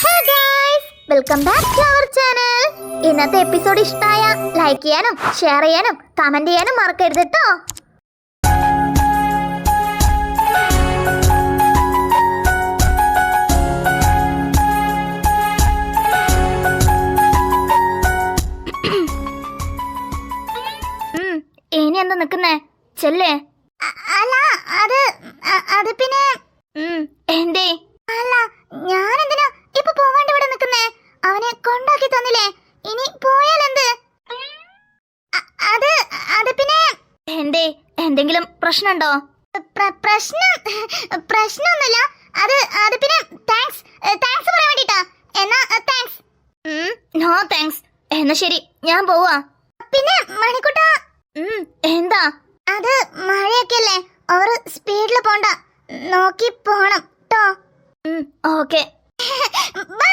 Hey guys, welcome back to our channel. ഇന്നത്തെ episode ഇഷ്ടമായ like ചെയ്യാനും ഷെയർ ചെയ്യാനും കമന്റ് ചെയ്യാനും മറക്കരുത് ട്ടോ. ഇനി എന്താ നിക്കുന്നേ? ചെല്ലേ. അല്ല അത് പിന്നെ എന്തേ? അല്ല ഞാൻ എന്തിനാ ഇപ്പൊ പോവാണ്ട് ഇവിടെ നിക്കുന്നേ? അവനെ കൊണ്ടാക്കി തന്നില്ലേ, ഇനി പോയാലെന്ത്? അത് പിന്നെ എന്തേ, എന്തെങ്കിലും പ്രശ്നമുണ്ടോ? പ്രശ്നമൊന്നുമില്ല. അത് പിന്നെ താങ്ക്സ് പറയാൻ വേണ്ടിട്ടാ. എന്നാ താങ്ക്സ്. No thanks. എന്നാ ശരി, ഞാൻ പോവാ. പിന്നെ മണിക്കുട്ട, എന്താ? അത് മഴയൊക്കെയല്ലേ, ഓവർ സ്പീഡിൽ പോണ്ട, നോക്കി പോണം ട്ടോ. Okay bye.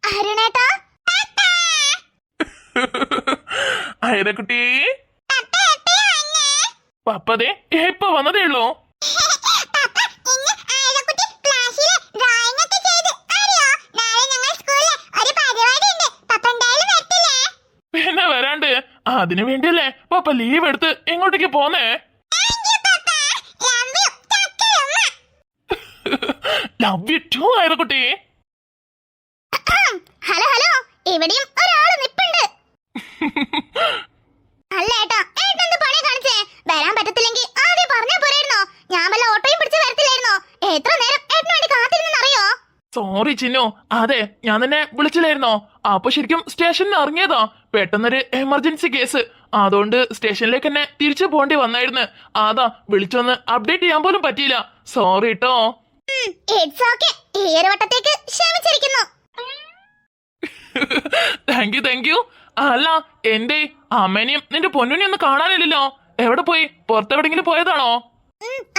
അരുണേട്ടാ, അയനക്കുട്ടി, പപ്പതേ ഇപ്പൊ വന്നതേ ഉള്ളൂ. പിന്നെ വരാണ്ട്, അതിനു വേണ്ടിയല്ലേ പപ്പ ലീവ് എടുത്ത് എങ്ങോട്ടേക്ക് പോന്നേ? ലവ് യു ടു അയനക്കുട്ടി. ഹലോ ഹലോ, ഇവിടെയും ഒരാള് നിപ്പുണ്ട്. അല്ല ഏട്ടാ, ഏട്ടെന്ത് പണി കാണിച്ചേ? വരാൻ പറ്റത്തില്ലെങ്കിൽ ആദ്യം പറഞ്ഞാ പോരായിരുന്നോ? ഞാൻ വല്ല ഓട്ടോയും പിടിച്ച് വരത്തില്ലായിരുന്നോ? എത്ര നേരം ഏട്ടന് വേണ്ടി കാത്തിരുന്നറിയോ? സോറി ചിന്നു, അതെ ഞാൻ നിന്നെ വിളിച്ചില്ലായിരുന്നോ? അപ്പൊ ശരിക്കും സ്റ്റേഷനിൽ ഇറങ്ങിയതാ. പെട്ടെന്നൊരു എമർജൻസി കേസ്, അതുകൊണ്ട് സ്റ്റേഷനിലേക്ക് തന്നെ തിരിച്ചു പോണ്ടി വന്നായിരുന്നു. അതാ വിളിച്ചൊന്ന് അപ്ഡേറ്റ് ചെയ്യാൻ പോലും പറ്റിയില്ല. സോറി ട്ടോ. ഇറ്റ്സ് ഓക്കേ, ഈ ഒരു വട്ടത്തേക്ക് ക്ഷമിച്ചിരിക്കുന്നു. Thank you. അല്ല, എന്റെ അമ്മേനെയും നിന്റെ പൊന്നിനെയും ഒന്നും കാണാനില്ലല്ലോ. എവിടെ പോയി? പുറത്തെവിടെങ്കിലും പോയതാണോ?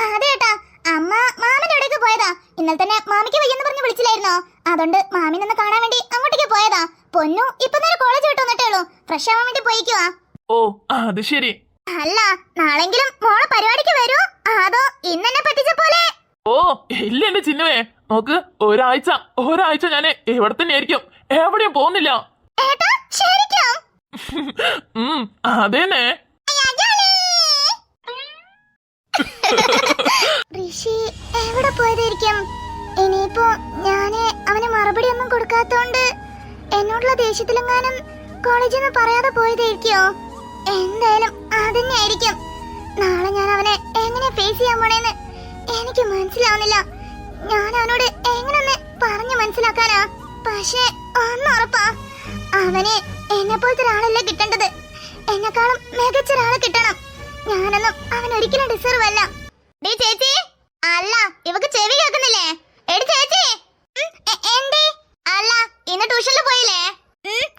അതേട്ടാ, അമ്മ മാമിന്റെ അവിടേക്ക് പോയതാ. ഇന്നലെ തന്നെ മാമിക്ക് വയ്യെന്ന് പറഞ്ഞ് വിളിച്ചില്ലായിരുന്നോ? അതുകൊണ്ട് മാമിനൊന്ന് കാണാൻ വേണ്ടി അങ്ങോട്ടേക്ക് പോയതാ. പൊന്നു ഇപ്പൊ നേരെ കോളേജ് വിട്ട് വന്നിട്ടേ ഉള്ളൂ. ഫ്രഷ് ആവാൻ വേണ്ടി പോയിക്കുവാ. ഓ അത് ശരി. അല്ല, നാളെങ്കിലും മോളെ പരിപാടിക്ക് വരൂ, അതോ ഇന്നെന്നെ പറ്റിച്ച പോലെ? ഓ ഇല്ല എന്റെ ചിന്നുവേ, നോക്ക്, ഒരാഴ്ച ഞാൻ ഇവിടെ തന്നെ ആയിരിക്കും, എവിടെയും പോകുന്നില്ല. ഏട്ടാ ശരിക്കും? അതേന്നെ. ഋഷി എവിടെ പോയതായിരിക്കും? ഇനിയിപ്പോ ഞാന് അവന് മറുപടി ഒന്നും കൊടുക്കാത്തോണ്ട് എന്നോടുള്ള ദേഷ്യത്തിലെങ്ങാനും കോളേജിൽ നിന്ന് പറയാതെ പോയതായിരിക്കോ? എന്തായാലും അതന്നെ ആയിരിക്കും. നാളെ ഞാൻ അവനെ എങ്ങനെ ഫേസ് ചെയ്യാൻ പോണേന്ന് എനിക്ക് മനസ്സിലാവുന്നില്ല. ഞാൻ അവനോട് എങ്ങനെയൊന്ന് പറഞ്ഞു മനസ്സിലാക്കാനാ? പക്ഷേ ഒന്നുറപ്പാ, അവന് എന്നെ പോലത്തെ ഒരാളല്ലേ കിട്ടേണ്ടത്. എന്നെക്കാളും മികച്ച ഒരാളെ കിട്ടണം. ഞാനൊന്നും അവൻ ഒരിക്കലും ഡിസർവ് അല്ല. ചേച്ചി, അല്ല ഇവക്ക് ചെവി കേൾക്കുന്നില്ലേ? എടി ചേച്ചി. എന്തേ? അല്ല ഇന്ന് ട്യൂഷനിൽ പോയില്ലേ?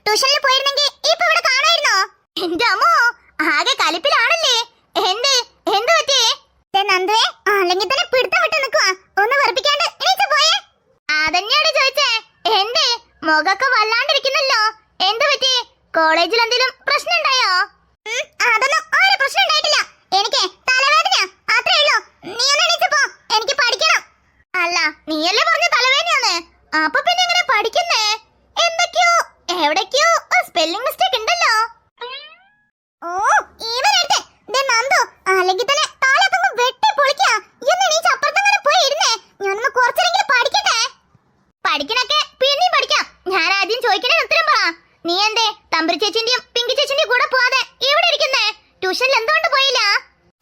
ട്യൂഷനിൽ പോയിരുന്നെങ്കിൽ ഇപ്പൊ ഇവിടെ കാണായിരുന്നോ? എന്റെ അമ്മോ, ആകെ കലിപ്പിലാണല്ലേ. എന്ത് പറ്റി? നന്ദുവേ, അല്ലെങ്കിൽ തന്നെ പിടുത്തം വിട്ട് നിൽക്കുവാ. ഒന്ന് വെറുപ്പിക്കാണ്ട് എണീച്ച് പോയേ. അതന്നെയാണ് ചോദിച്ചേ. എന്തേ മുഖൊക്കെ വല്ലാണ്ടിരിക്കുന്നല്ലോ, എന്ത് പറ്റി? കോളേജിൽ എന്തെങ്കിലും പ്രശ്നം ഉണ്ടായോ? അതൊന്നും ഒരു പ്രശ്നം ഉണ്ടായിട്ടില്ല. എനിക്ക് തലവേദന അത്രേ ഉള്ളൂ. നീ ഒന്ന് എണീച്ച് പോ, എനിക്ക് പഠിക്കണം. അല്ല നീയല്ലേ പറഞ്ഞ തലവേദനയാന്ന്, അപ്പൊ പിന്നെ എങ്ങനെ പഠിക്കുന്നേ? എവിടേക്കോ സ്പെല്ലിംഗ് മിസ്റ്റേക്ക് ഉണ്ടല്ലോ. ഓ ഇവനെടുത്ത് നന്ദു, അല്ലെങ്കിൽ തന്നെ താലൊക്കെ വെട്ടി പൊളിക്കാ. എന്ന് എണീച്ച് അപ്പുറത്തങ്ങനെ പോയി ഇരുന്നേ. ഞാനൊന്ന് കുറച്ചെങ്കിലും പഠിക്കട്ടെ. പഠിക്കണൊക്കെ പിന്നെയും പഠിക്കാം. ഞാൻ ആദ്യം ചോദിക്കണേ ഉത്തരം പറ. നീ എന്തേ തമ്പരി ചേച്ചിന്റെയും പിങ്കി ചേച്ചിന്റെയും കൂടെ പോവാതെ ഇവിടെ ഇരിക്കുന്നേ? ട്യൂഷനിൽ എന്തുകൊണ്ട് പോയില്ല?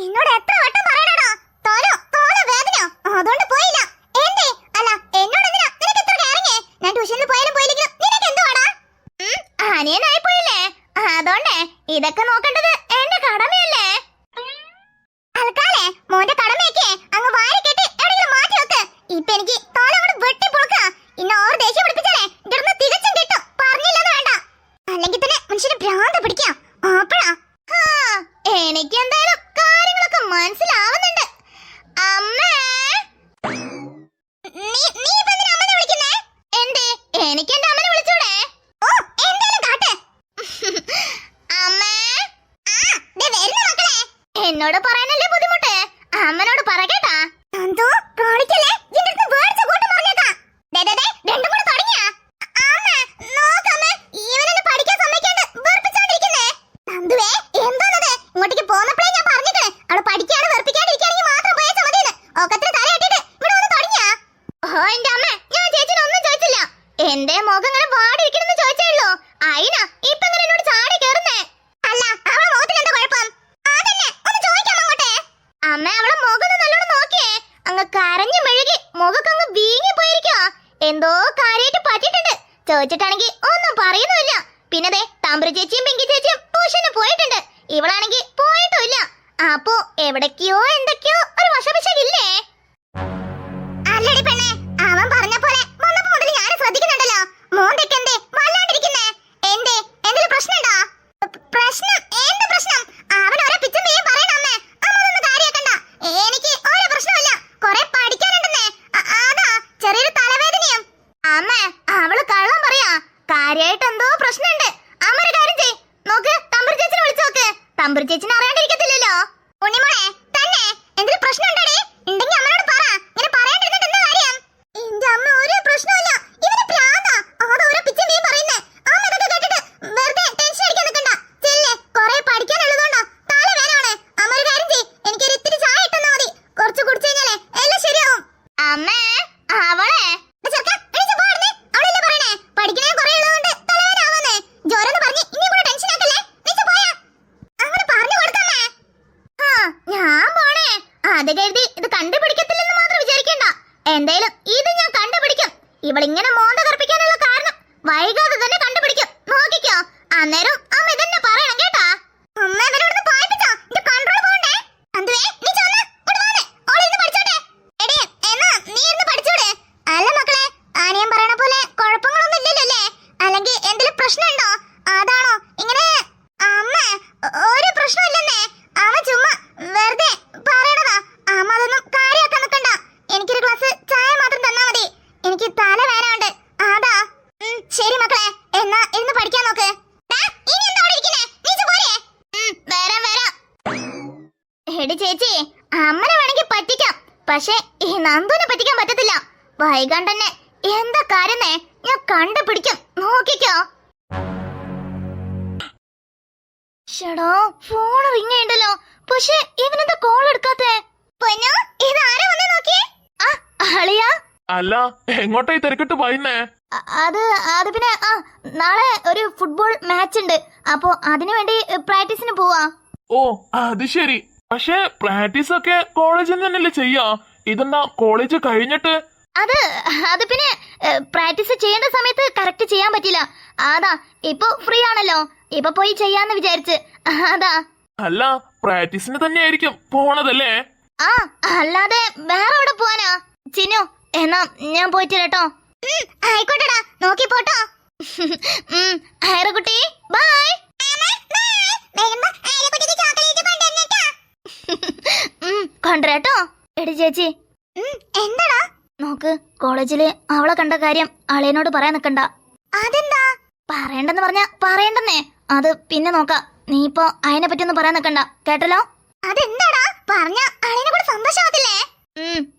എന്നോട് എത്ര വട്ടം പറയണോ? തോല വേദന, അതുകൊണ്ട് പോയില്ല. എന്തേ? അല്ല എന്നോട് എന്തിനാ നിനക്ക് എത്ര കയറിങ്ങേ? ഞാൻ ട്യൂഷനിൽ പോയാലും പോയില്ലെങ്കിലും നിനക്ക് എന്തുവാടാ? അനിയനായി പോയില്ലേ, അതുകൊണ്ടേ ഇതൊക്കെ നോക്കേണ്ടത് എന്റെ കടമയല്ലേ. അൽക്കാലേ മോന്റെ കടമയൊക്കെ അങ്ങ് വാരി കെട്ടി എവിടെയെങ്കിലും മാറ്റി വെക്ക്. ഇപ്പൊ എനിക്ക് തോല കൊണ്ട് വെട്ടി പൊളുക്ക. ഇന്ന് ഓർ ദേഷ്യം പിടിപ്പിച്ചാലേ ഇവിടുന്ന് തികച്ചും കിട്ടും. പറഞ്ഞില്ലെന്ന് വേണ്ട, അല്ലെങ്കിൽ തന്നെ മനുഷ്യന് ഭ്രാന്ത് പിടിക്കാം. അപ്പഴാ എനിക്ക് എന്തായാലും കാര്യങ്ങളൊക്കെ മനസ്സിലാവുന്നുണ്ട്. അമ്മേ, നീ ഇപ്പൊ എന്തിനാ അമ്മനെ വിളിക്കുന്നേ? എന്തേ? എനിക്ക് എന്റെ അമ്മനെ വിളിച്ചൂടെ? ഓ എന്തായാലും കാട്ടെ. അമ്മേ, എന്നോട് പറയാനല്ലേ ബുദ്ധിമുട്ട്, പഠിക്കാതെ വെറുപ്പിക്കാണ്ടിരിക്കുകയാണെങ്കിൽ മാത്രം പോയാൽ മതിയെന്ന് ഒക്കത്തിന് തലയിട്ടിട്ട് ഇവിടെ ഒന്ന് തുടങ്ങിയാ. ഓ എന്റെ അമ്മ, ഞാൻ ചേച്ചിനെ ഒന്നും ചോദിച്ചില്ല. എന്റെ മുഖം ഇങ്ങനെ വാടിയിരിക്കണെന്ന് ചോദിച്ചേ ഉള്ളൂ. അയിനാ ഇപ്പൊ ഇങ്ങനെ എന്നോട് ചാടി കയറുന്നേ. അല്ല, അവളെ മുഖത്തിന് എന്താ കുഴപ്പം? അതന്നെ ഒന്ന് ചോദിക്കാം അങ്ങോട്ടെ. അമ്മ, അവളെ മുഖം ഒന്ന് നല്ലോണം നോക്കിയേ. അങ്ങ് കരഞ്ഞു മെഴുകി മുഖക്ക് അങ്ങ് വീങ്ങി പോയിരിക്കോ. എന്തോ കാര്യമായിട്ട് പറ്റിയിട്ടുണ്ട്. ചോദിച്ചിട്ടാണെങ്കിൽ ഒന്നും പറയുന്നുമില്ല. പിന്നെ ദേ തമ്പുരു ചേച്ചിയും പിങ്കി ചേച്ചിയും ട്യൂഷന് പോയിട്ടുണ്ട്. ഇവളാണെങ്കിൽ പോയിട്ടുമില്ല. അപ്പോ എവിടേക്കോ എന്തൊക്കെയോ ഒരു വശവിശകില്ലേ? അല്ലടി പെണ്ണെ, അവൻ പറഞ്ഞ പോലെ വന്നപ്പോ മുതൽ ഞാൻ ശ്രദ്ധിക്കുന്നുണ്ടല്ലോ. മോന്തൊക്കെ എന്തേ വല്ലാണ്ടിരിക്കുന്നേ? എന്തേ, എന്തെങ്കിലും പ്രശ്നമുണ്ടോ? പ്രശ്നം? എന്ത് പ്രശ്നം? അവൻ ഒരേ പിച്ചും നീയും പറയണം അമ്മേ. അമ്മ ഒന്നും കാര്യാക്കണ്ട. എനിക്ക് ഒരു പ്രശ്നമില്ല. കുറെ പഠിക്കാനുണ്ടെന്നേ. അതാ ചെറിയൊരു തലവേദനയും. അമ്മേ, അവള് കള്ളം പറയാ. കാര്യമായിട്ട് എന്തോ പ്രശ്നമുണ്ട്. അമ്മ ഒരു കാര്യം ചെയ്, നോക്ക്, തമ്പുരു ചേച്ചിനെ വിളിച്ചു നോക്ക്. തമ്പുരു ചേച്ചിനെ അറിയാണ്ടിരിക്കത്തില്ലല്ലോ. ഉണ്ണിമോളെ, തന്നെ എന്തെങ്കിലും പ്രശ്നം ഉണ്ടോടി? ഉണ്ടെങ്കിൽ അമ്മയോട് പറ. ഇങ്ങനെ പറയാണ്ടിരുന്നിട്ട് എന്താ കാര്യം? എന്റെ അമ്മ, ഒരു പ്രശ്നമില്ല. ഇവന് പ്രാന്താ. അതോ ഓരോ പിച്ചും നീ പറയുന്നേ. അമ്മ ഇതൊക്കെ കേട്ടിട്ട് വെറുതെ ടെൻഷൻ അടിക്കാൻ നിൽക്കണ്ട. ചെല്ലേ, കുറെ പഠിക്കാനുള്ളതുകൊണ്ടാ തലവേദനയാണ്. അമ്മ ഒരു കാര്യം ചെയ്, എനിക്കൊരു ഇത്തിരി ചായ ഇട്ടെന്നാ മതി. കുറച്ച് കുടിച്ചു കഴിഞ്ഞാലേ എല്ലാം ശരിയാവും. അമ്മേ, അവളെ പഠിക്കണേ കുറെ ഉള്ളതുകൊണ്ട് തലവേദനാവുന്നേ. ജോരെന്ന് പറഞ്ഞ് ഇനി കൂടെ ടെൻഷൻ ആക്കല്ലേ. നീച്ച് പോയാ അങ്ങനെ പറഞ്ഞു കൊടുക്കമ്മേ. ആ, ഞാൻ പോണേ. അത് കരുതി ഇത് കണ്ടുപിടിക്കത്തില്ലെന്ന് മാത്രം വിചാരിക്കണ്ട. എന്തായാലും ഇത് ഞാൻ കണ്ടുപിടിക്കും. ഇവളിങ്ങനെ മോന്ത കറുപ്പിക്കാനുള്ള കാരണം വൈകാതെ തന്നെ കണ്ടുപിടിക്കും. നോക്കിക്കോ. അന്നേരം അമ്മ ഇതന്നെ പറയണം കേട്ടാ. അമ്മ ഇവരോടൊന്ന് പായിപ്പിച്ചോ. ഇത് കൺട്രോൾ പോകണ്ടേ. അന്തുവേ, നീ ചോന്ന് ഇങ്ങോട്ട് വാന്നേ. ഓളിരുന്ന് പഠിച്ചോട്ടെ. എടീ, എന്നാ നീ ഇരുന്ന് പഠിച്ചൂടെ? അല്ല മക്കളെ, ആനയും പറയണ പോലെ കുഴപ്പങ്ങളൊന്നും ഇല്ലല്ലോ അല്ലേ? അല്ലെങ്കിൽ എന്തെങ്കിലും പ്രശ്നമുണ്ടോ? അതാണോ ഇങ്ങനെ? അമ്മ, ഒരു പ്രശ്നമില്ലെന്നേ. അവൻ ചുമ്മാ വെറുതെ പറയണതാ. അമ്മ അതൊന്നും കാര്യമാക്കാൻ നിൽക്കണ്ട. എനിക്കൊരു ഗ്ലാസ് ചായ മാത്രം തന്നാ മതി. എനിക്ക് തലവേദന ഉണ്ട്. അതാ. ശരി മക്കളെ, എന്നാ ഇരുന്ന് പഠിക്കാൻ നോക്ക്. ഇനി എന്താ അവിടെ ഇരിക്കുന്നേ? നീച്ച് പോരെ. വരാം വരാം. എടി ചേച്ചി, അമ്മനെ വേണമെങ്കിൽ പറ്റിക്കാം. പക്ഷെ ഈ നന്ദുവിനെ പറ്റിക്കാൻ പറ്റത്തില്ല. വൈകാണ്ട് തന്നെ എന്താ കാര്യന്നേ ഞാൻ കണ്ടുപിടിക്കും. നോക്കിക്കോ. ഷടോ, ഫോൺ റിങ് ചെയ്യണ്ടല്ലോ. പക്ഷെ ഇവനെന്താ കോൾ എടുക്കാത്തെ? പൊന്നോ, ഇത് ആരാ വന്നേ നോക്കിയേ? ആ, അളിയാ. അല്ല, എങ്ങോട്ടായി തിരക്കിട്ട് പോയിന്നേ? അത് പിന്നെ നാളെ ഒരു ഫുട്ബോൾ മാച്ച് ഉണ്ട്. അപ്പോ അതിനു വേണ്ടി പ്രാക്ടീസിന് പോവാ. ഓ, അത് ശരി. പക്ഷെ പ്രാക്ടീസ് ഒക്കെ കോളേജിൽ തന്നെയല്ലേ ചെയ്യാ? ഇതെന്താ കോളേജ് കഴിഞ്ഞിട്ട്? അത് പിന്നെ പ്രാക്ടീസ് ചെയ്യേണ്ട സമയത്ത് കറക്റ്റ് ചെയ്യാൻ പറ്റില്ല. അതാ ഇപ്പൊ ഫ്രീ ആണല്ലോ, ഇപ്പൊ പോയി ചെയ്യാന്ന് വിചാരിച്ച്. അതാ. അല്ല, പ്രാക്ടീസിന് തന്നെയായിരിക്കും പോണതല്ലേ? ആ, അല്ലാതെ വേറെ എവിടെ പോവാനാ? ചിന്നു, എന്നാ ഞാൻ പോയിട്ട് കേട്ടോ. ആയിക്കോട്ടെടാ, നോക്കി പോട്ടോ. ഹൈറക്കുട്ടി, ബൈ. കൊണ്ടുവരാട്ടോ. എടി ചേച്ചി, എന്താടാ? നോക്ക്, കോളേജില് അവളെ കണ്ട കാര്യം അളിയനോട് പറയാൻ നിക്കണ്ട. അതെന്താ? പറയണ്ടെന്ന് പറഞ്ഞാ പറയണ്ടെന്നേ. അത് പിന്നെ നോക്കാം. നീ ഇപ്പൊ അതിനെ പറ്റി ഒന്നും പറയാൻ നിക്കണ്ട, കേട്ടല്ലോ? അതെന്താടാ? പറഞ്ഞ അളിയനെ കൂടെ സന്തോഷാവത്തില്ലേ?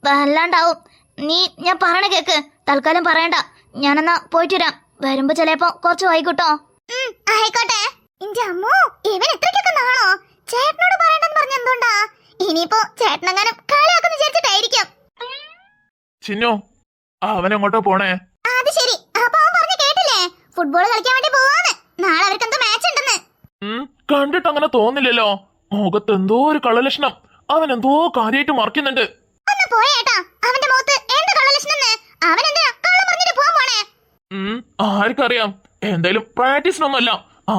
വല്ലാണ്ടാവും. നീ ഞാൻ പറയണ കേക്ക്. തൽക്കാലം പറയണ്ട. ഞാനെന്നാ പോയിട്ട് വരാം. വരുമ്പോ ചിലപ്പോ കുറച്ച് വൈകിട്ടോ. ആയിക്കോട്ടെ. എന്റെ അമ്മോ, ഇവൻ എത്രക്കൊക്കെ നാണോ? ചേട്ടനോട് പറയണ്ടെന്ന് പറഞ്ഞ എന്തുകൊണ്ടാ? ഇനിയിപ്പോ ചേട്ടനെങ്ങാനും കളിയാക്കുന്നു വിചാരിച്ചിട്ടായിരിക്കും. ചിന്നു, അവനെങ്ങോട്ടോ പോണേ? അത് ശരി. അപ്പൊ അവൻ പറഞ്ഞു കേട്ടില്ലേ? ഫുട്ബോൾ കളിക്കാൻ വേണ്ടി പോവാന്ന്. നാളെ അവർക്ക് എന്തോ മാച്ച് ഉണ്ടെന്ന്. കണ്ടിട്ട് അങ്ങനെ തോന്നില്ലല്ലോ. മുഖത്ത് എന്തോ ഒരു കള്ളലക്ഷണം. അവൻ എന്തോ കാര്യമായിട്ട് മറക്കുന്നുണ്ട്. ഒന്ന് പോയേട്ടാ. അവന്റെ മുഖത്ത് എന്ത് കള്ളലക്ഷണം? അവൻ എന്തിനാ കള്ളം പറഞ്ഞിട്ട് പോവാൻ പോണേ? ആർക്കറിയാം. എന്തായാലും പ്രാക്ടീസിനൊന്നുമല്ല,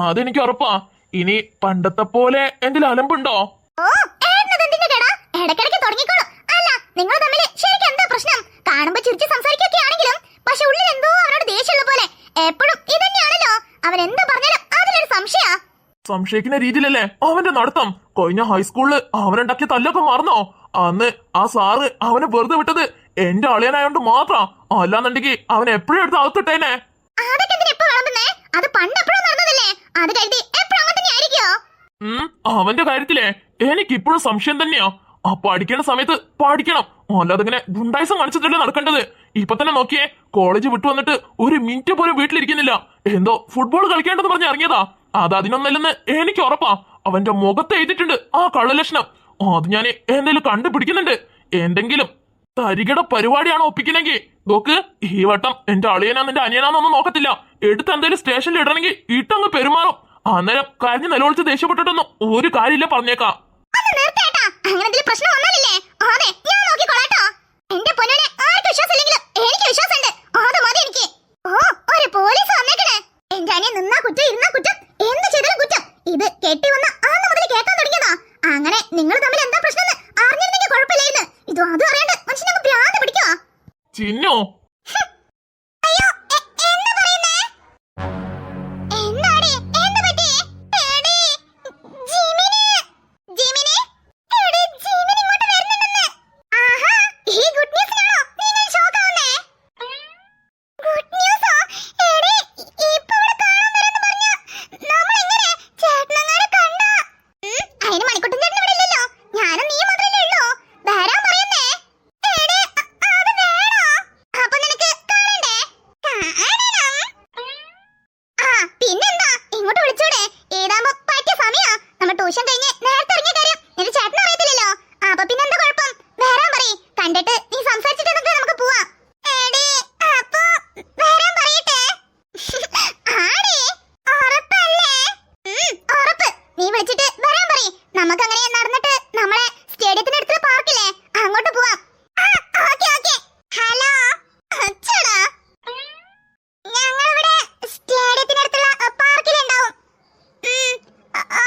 അതെനിക്ക് ഉറപ്പാ. ഇനി പണ്ടത്തെ പോലെ എന്തെങ്കിലും അലമ്പുണ്ടോ? ഓ, ഏട്ടനെന്തിന്റെ കേടാ? ഇടയ്ക്കിടയ്ക്ക് തുടങ്ങിക്കോളൂ. അല്ല, നിങ്ങൾ തമ്മിൽ ശരിക്കും എന്താ പ്രശ്നം? കാണുമ്പോ ചിരിച്ച് സംസാരിക്കൊക്കെ ആണെങ്കിലും പക്ഷെ ഉള്ളിൽ എന്തോ അവനോട് ദേഷ്യമുള്ള പോലെ. എപ്പോഴും ഇതന്നെയാണല്ലോ. അവൻ എന്താ പറഞ്ഞാലും അതിലൊരു സംശയാ. സംശയിക്കുന്ന രീതിയിലല്ലേ അവന്റെ നടത്തം? കഴിഞ്ഞ ഹൈസ്കൂളില് അവനുണ്ടാക്കിയ തല്ലൊക്കെ മറന്നോ? അന്ന് ആ സാറ് അവനെ വെറുതെ വിട്ടത് എന്റെ അളിയനായോണ്ട് മാത്രം. അല്ലാന്നുണ്ടെങ്കിൽ അവൻ എപ്പോഴും എടുത്ത് അകത്തിട്ടേനെ. അവന്റെ കാര്യത്തിലേ എനിക്കിപ്പോഴും സംശയം തന്നെയാ. ആ പഠിക്കേണ്ട സമയത്ത് പഠിക്കണം, അല്ലാതെ ഇങ്ങനെ ഗുണ്ടായിസം കാണിച്ചിട്ടല്ലേ നടക്കേണ്ടത്. ഇപ്പൊ തന്നെ നോക്കിയേ, കോളേജ് വിട്ടു വന്നിട്ട് ഒരു മിനിറ്റ് പോലും വീട്ടിലിരിക്കുന്നില്ല. എന്തോ ഫുട്ബോൾ കളിക്കേണ്ടെന്ന് പറഞ്ഞ് ഇറങ്ങിയതാ. അത് അതിനൊന്നല്ലെന്ന് എനിക്ക് ഉറപ്പാ. അവന്റെ മുഖത്ത് എഴുതിയിട്ടുണ്ട് ആ കള്ളലക്ഷണം. അത് ഞാൻ എന്തെങ്കിലും കണ്ടുപിടിക്കുന്നുണ്ട്. എന്തെങ്കിലും തരികട പരിപാടിയാണ് ഒപ്പിക്കുന്നെങ്കിൽ നോക്ക്, ഈ വട്ടം എന്റെ അളിയനാ നിന്റെ അനിയനാന്നൊന്നും നോക്കത്തില്ല. എടുത്ത് എന്തെങ്കിലും സ്റ്റേഷനിൽ ഇടണമെങ്കിൽ ഇട്ടങ്ങ് പെരുമാറും. അന്നേരം കരഞ്ഞ് നിലവിളിച്ച് ദേഷ്യപ്പെട്ടിട്ടൊന്നും ഒരു കാര്യമില്ല, പറഞ്ഞേക്കാം. അങ്ങനെ നിങ്ങൾ തമ്മിൽ എന്താ പ്രശ്നം അറിഞ്ഞിരുന്നെങ്കിൽ കുഴപ്പമില്ലായിരുന്നു. ഇത് അതും അറിയാണ്ട് മനുഷ്യനെ ഭ്രാന്ത് പിടിക്കോ? ചിന്നു, അയ്യോ, എന്താ പറയുന്നേ? എന്നാടി എന്ത് പറ്റി? എടി ജിമിനി, ജിമിനി, എടി ജിമിനി ഇങ്ങോട്ട് വരുന്നുണ്ടെന്ന്. ആഹാ, ഈ ഗുഡ് ന്യൂസിനാണോ നീ ഇങ്ങനെ ഷോക്ക് ആവുന്നേ? ഗുഡ് ന്യൂസോ? എടി ഇപ്പോ ഇവിടെ കാണാൻ വരാന്ന് പറഞ്ഞ നമ്മൾ എങ്ങനെ ചേട്ടനങ്ങാരെ കണ്ടാ? അതിന് മണിക്കുട്ടൻ ചേട്ടൻ ഇവിടെ ഇല്ലല്ലോ. ഞാനും നീ മാത്രമല്ലേ ഉള്ളൂ. വരാൻ പറയുന്നേ. എടി അത് വേണോ? അപ്പൊ നിനക്ക് കാണണ്ടേ? കാണണം. ആ പിന്നെന്താ, ഇങ്ങോട്ട് വിളിച്ചൂടെ? ഏതാകുമ്പോ പറ്റിയ സമയാ. നമ്മ ട്യൂഷൻ കഴിഞ്ഞ് നേരത്തെ ഇറങ്ങിയ കാര്യം നിന്റെ ചേട്ടന് അറിയത്തില്ലല്ലോ. അപ്പൊ പിന്നെന്താ കുഴപ്പം? വരാൻ പറയ്. കണ്ടിട്ട് നീ സംസാരിച്ചിട്ട് നമുക്ക് പോവാം. എടി അപ്പൊ വരാൻ പറയട്ടെ? ആടി ഉറപ്പല്ലേ? ഉറപ്പ്. നീ വിളിച്ചിട്ട് വരാൻ പറയ്. നമുക്കങ്ങനെ നടന്നിട്ട് നമ്മളെ സ്റ്റേഡിയത്തിനടുത്തുള്ള പാർക്കില്ലേ അങ്ങോട്ട് പോവാം. Okay okay. ഹലോ അച്ഛടാ, ഞങ്ങളിവിടെ സ്റ്റേഡിയത്തിനടുത്തുള്ള പാർക്കിലുണ്ടാവും.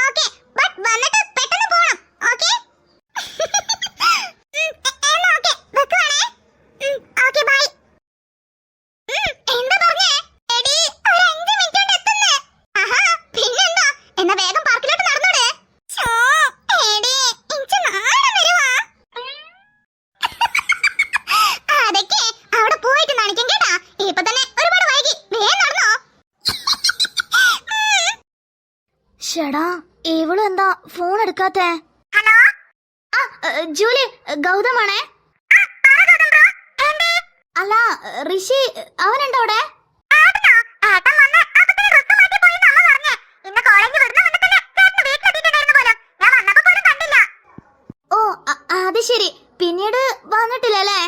ഓക്കേ, ബട്ട് വന്നിട്ട് പെട്ടെന്ന് പോണം. ഓക്കേ എന്നാ ഓക്കേ, വെക്കുവാണേ. Okay bye. എന്താ പറഞ്ഞേ? എടി ഒരു 5 മിനിറ്റ് കൊണ്ട് എത്തുന്നേ. ആഹാ, പിന്നെന്താ? എന്നാ വേഗം പാർക്കിലോട്ട് നടന്നൂടെ? ഛോ, എടി എനിക്ക് നാണം വരുവാ. അതൊക്കെ അവിടെ പോയിട്ട് നണിക്കും കേട്ടാ. ഇപ്പൊ തന്നെ ഒരുപാട് വൈകി. വേഗം നടന്നോ. ഷടാ, ഇവളെന്താ ഫോൺ എടുക്കാത്തെ? ഹലോ, ജൂലി, ഗൗതമാണേ. അല്ല, ഋഷി അവനുണ്ടോ അവിടെ? ഓ, അത് ശരി. പിന്നീട് വന്നിട്ടില്ലല്ലേ?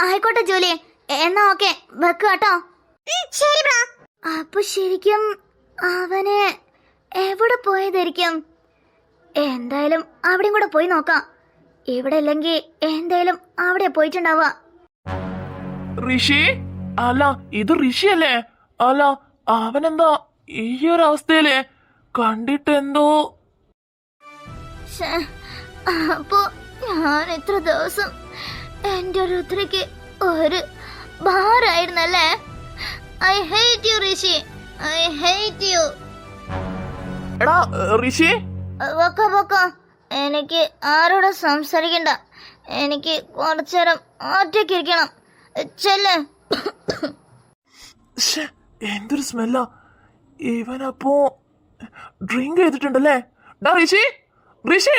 ആയിക്കോട്ടെ ജോലി, എന്നാ ഓക്കെ, വെക്ക് കേട്ടോ. ശരി ബ്രോ. അപ്പൊ ശരിക്കും അവന് എവിടെ പോയതായിരിക്കും? എന്തായാലും അവിടെയും കൂടെ പോയി നോക്കാം. ഇവിടെ ഇല്ലെങ്കിൽ എന്തായാലും അവിടെ പോയിട്ടുണ്ടാവുക. ഋഷി? അല്ല, ഇത് ഋഷി അല്ലേ? അല്ല, അവനെന്താ ഈ ഒരു അവസ്ഥയില്? കണ്ടിട്ടെന്തോ. അപ്പൊ ഞാൻ ഇത്ര ദിവസം എന്റെ രുദ്രയ്ക്ക് ഒരു ഭാരായിരുന്നല്ലേ? I hate you Rishi, I hate you. എടാ ഋഷി, പൊക്കോ, എനിക്ക് ആരോടും സംസാരിക്കണ്ട. എനിക്ക് കുറച്ചേരം ഒറ്റയ്ക്കിരിക്കണം. ചെല്ല്. എന്തൊരു സ്മെല്ലാ. ഇവനപ്പോ ഡ്രിങ്ക് ചെയ്തിട്ടുണ്ടല്ലേ? ഡാ ഋഷി, ഋഷി.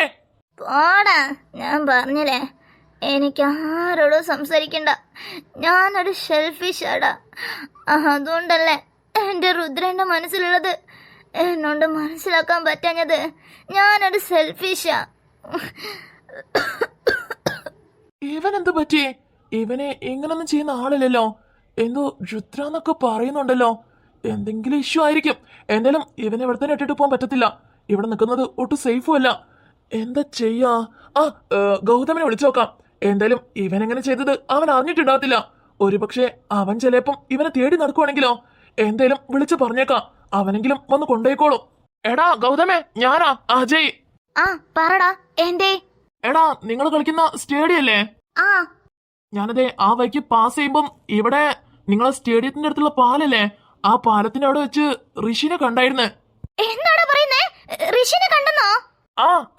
പോടാ, ഞാൻ പറഞ്ഞില്ലേ എനിക്ക് ആരോടും സംസാരിക്കണ്ട. ഞാനൊരു ഷെൽഫിഷാടാ. അതുകൊണ്ടല്ലേ എന്റെ രുദ്രന്റെ മനസ്സിലുള്ളത് എന്നോട് മനസ്സിലാക്കാൻ പറ്റാഞ്ഞത്. ഞാനൊരു സെൽഫിഷാ. ഇവൻ എന്ത് പറ്റി? ഇവനെ ഇങ്ങനൊന്നും ചെയ്യുന്ന ആളില്ലല്ലോ. എന്തോ രുദ്ര എന്നൊക്കെ പറയുന്നുണ്ടല്ലോ. എന്തെങ്കിലും ഇഷ്യൂ ആയിരിക്കും. എന്തായാലും ഇവനെ ഇവിടെ തന്നെ ഇട്ടിട്ട് പോകാൻ പറ്റത്തില്ല. ഇവിടെ നിൽക്കുന്നത് ഒട്ടും സേഫും അല്ല. എന്താ ചെയ്യാ? ഗൗതമനെ വിളിച്ചു നോക്കാം. എന്തായാലും ഇവൻ എങ്ങനെ ചെയ്തത് അവൻ അറിഞ്ഞിട്ടുണ്ടാകത്തില്ല. ഒരുപക്ഷെ അവൻ ചിലപ്പം ഇവനെ തേടി നടക്കുവാണെങ്കിലോ? എന്തായാലും വിളിച്ചു പറഞ്ഞേക്കാം. അവനെങ്കിലും വന്ന് കൊണ്ടുപോയിക്കോളും. എടാ ഗൗതമേ, ഞാനാ അജയ്. പറടാ, എന്തേ? എടാ, നിങ്ങൾ കളിക്കുന്ന സ്റ്റേഡിയം അല്ലേ? ഞാനതേ ആ വഴിക്ക് പാസ് ചെയ്യുമ്പം ഇവിടെ നിങ്ങളെ സ്റ്റേഡിയത്തിന്റെ അടുത്തുള്ള പാലല്ലേ, ആ പാലത്തിന്റെ അവിടെ വെച്ച് ഋഷിനെ കണ്ടായിരുന്നു. എന്താടാ പറയുന്നേ? ഋഷിനെ കണ്ടെന്നോ?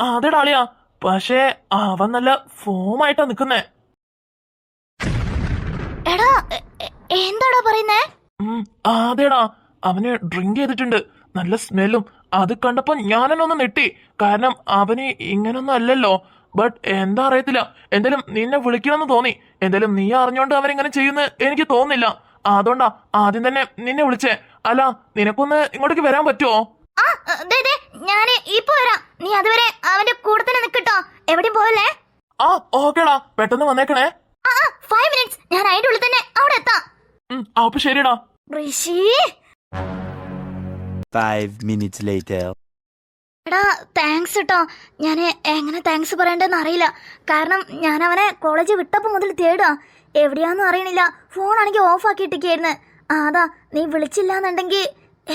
അതെടാ അളിയാ. പക്ഷേ അവൻ നല്ല ഫോമായിട്ടാ നിക്കുന്നേ. എടാ, എന്താടാ പറയുന്നേ? അതേടാ, അവന് ഡ്രിങ്ക് ചെയ്തിട്ടുണ്ട്. നല്ല സ്മെല്ലും. അത് കണ്ടപ്പോ ഞാനെന്നൊന്ന് നെട്ടി. കാരണം അവന് ഇങ്ങനൊന്നും അല്ലല്ലോ. ബട്ട് എന്താ അറിയത്തില്ല, എന്തായാലും നിന്നെ വിളിക്കണമെന്ന് തോന്നി. എന്തായാലും നീ അറിഞ്ഞോണ്ട് അവരിങ്ങനെ ചെയ്യുന്ന എനിക്ക് തോന്നുന്നില്ല. അതുകൊണ്ടാ ആദ്യം തന്നെ നിന്നെ വിളിച്ചേ. അല്ല, നിനക്കൊന്ന് ഇങ്ങോട്ടേക്ക് വരാൻ പറ്റുമോ? ഞാന് ഇപ്പൊ വരാം. നീ അതുവരെ അവന്റെ കൂടെ തന്നെ നിക്കട്ടോ, എവിടെയും പോയല്ലേ. ആ ഓക്കേടാ, പെട്ടെന്ന് വന്നേക്കണേ. 5 മിനിറ്റ്സ്, ഞാൻ അതിന്റെ ഉള്ളിൽ തന്നെ അവിടെ എത്താം. അപ്പൊ ശരിടാ. ഋഷി 5 minutes later. എടാ താങ്ക്സ് കേട്ടോ. ഞാൻ എങ്ങനെ താങ്ക്സ് പറയണ്ടെന്ന് അറിയില്ല. കാരണം ഞാൻ അവനെ കോളേജ് വിട്ടപ്പോൾ മുതൽ തേടുക, എവിടെയാന്നും അറിയണില്ല. ഫോണാണെങ്കിൽ ഓഫ് ആക്കിയിട്ടിരിക്കായിരുന്നു. അതാ നീ വിളിച്ചില്ല എന്നുണ്ടെങ്കിൽ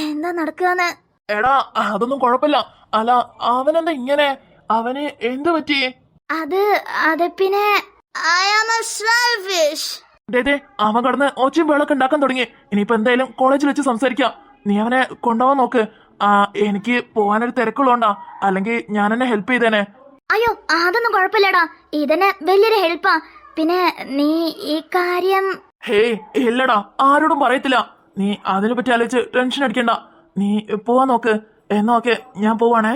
എന്താ നടക്കുകയെന്ന്. എടാ അതൊന്നും കുഴപ്പമില്ല. അല്ല, അവനെന്താ ഇങ്ങനെ? അവന് എന്ത് പറ്റി? അത് പിന്നെ I am a selfish. ദേ അവൻ കടന്ന് ഒച്ചയും വെള്ളമൊക്കെ ഉണ്ടാക്കാൻ തുടങ്ങി. ഇനിയിപ്പോ എന്തായാലും കോളേജിൽ വെച്ച് സംസാരിക്കാം. നീ അവനെ കൊണ്ടുപോകാൻ നോക്ക്. എനിക്ക് പോവാനൊരു തിരക്കുള്ളോണ്ടാ, അല്ലെങ്കിൽ ഞാൻ എന്നെ ഹെൽപ്പ് ചെയ്തേനെ. അയ്യോ അതൊന്നും കുഴപ്പമില്ലടാ, ഇതന്നെ വലിയൊരു ഹെൽപ്പാ. പിന്നെ നീ ഈ കാര്യം ഹേയ് ഇല്ലടാ, ആരോടും പറയത്തില്ല. നീ അതിനെ പറ്റി ആലോചിച്ച് ടെൻഷൻ അടിക്കണ്ട. നീ പോവാൻ നോക്ക്. എന്നാ ഓക്കെ, ഞാൻ പോവാണേ.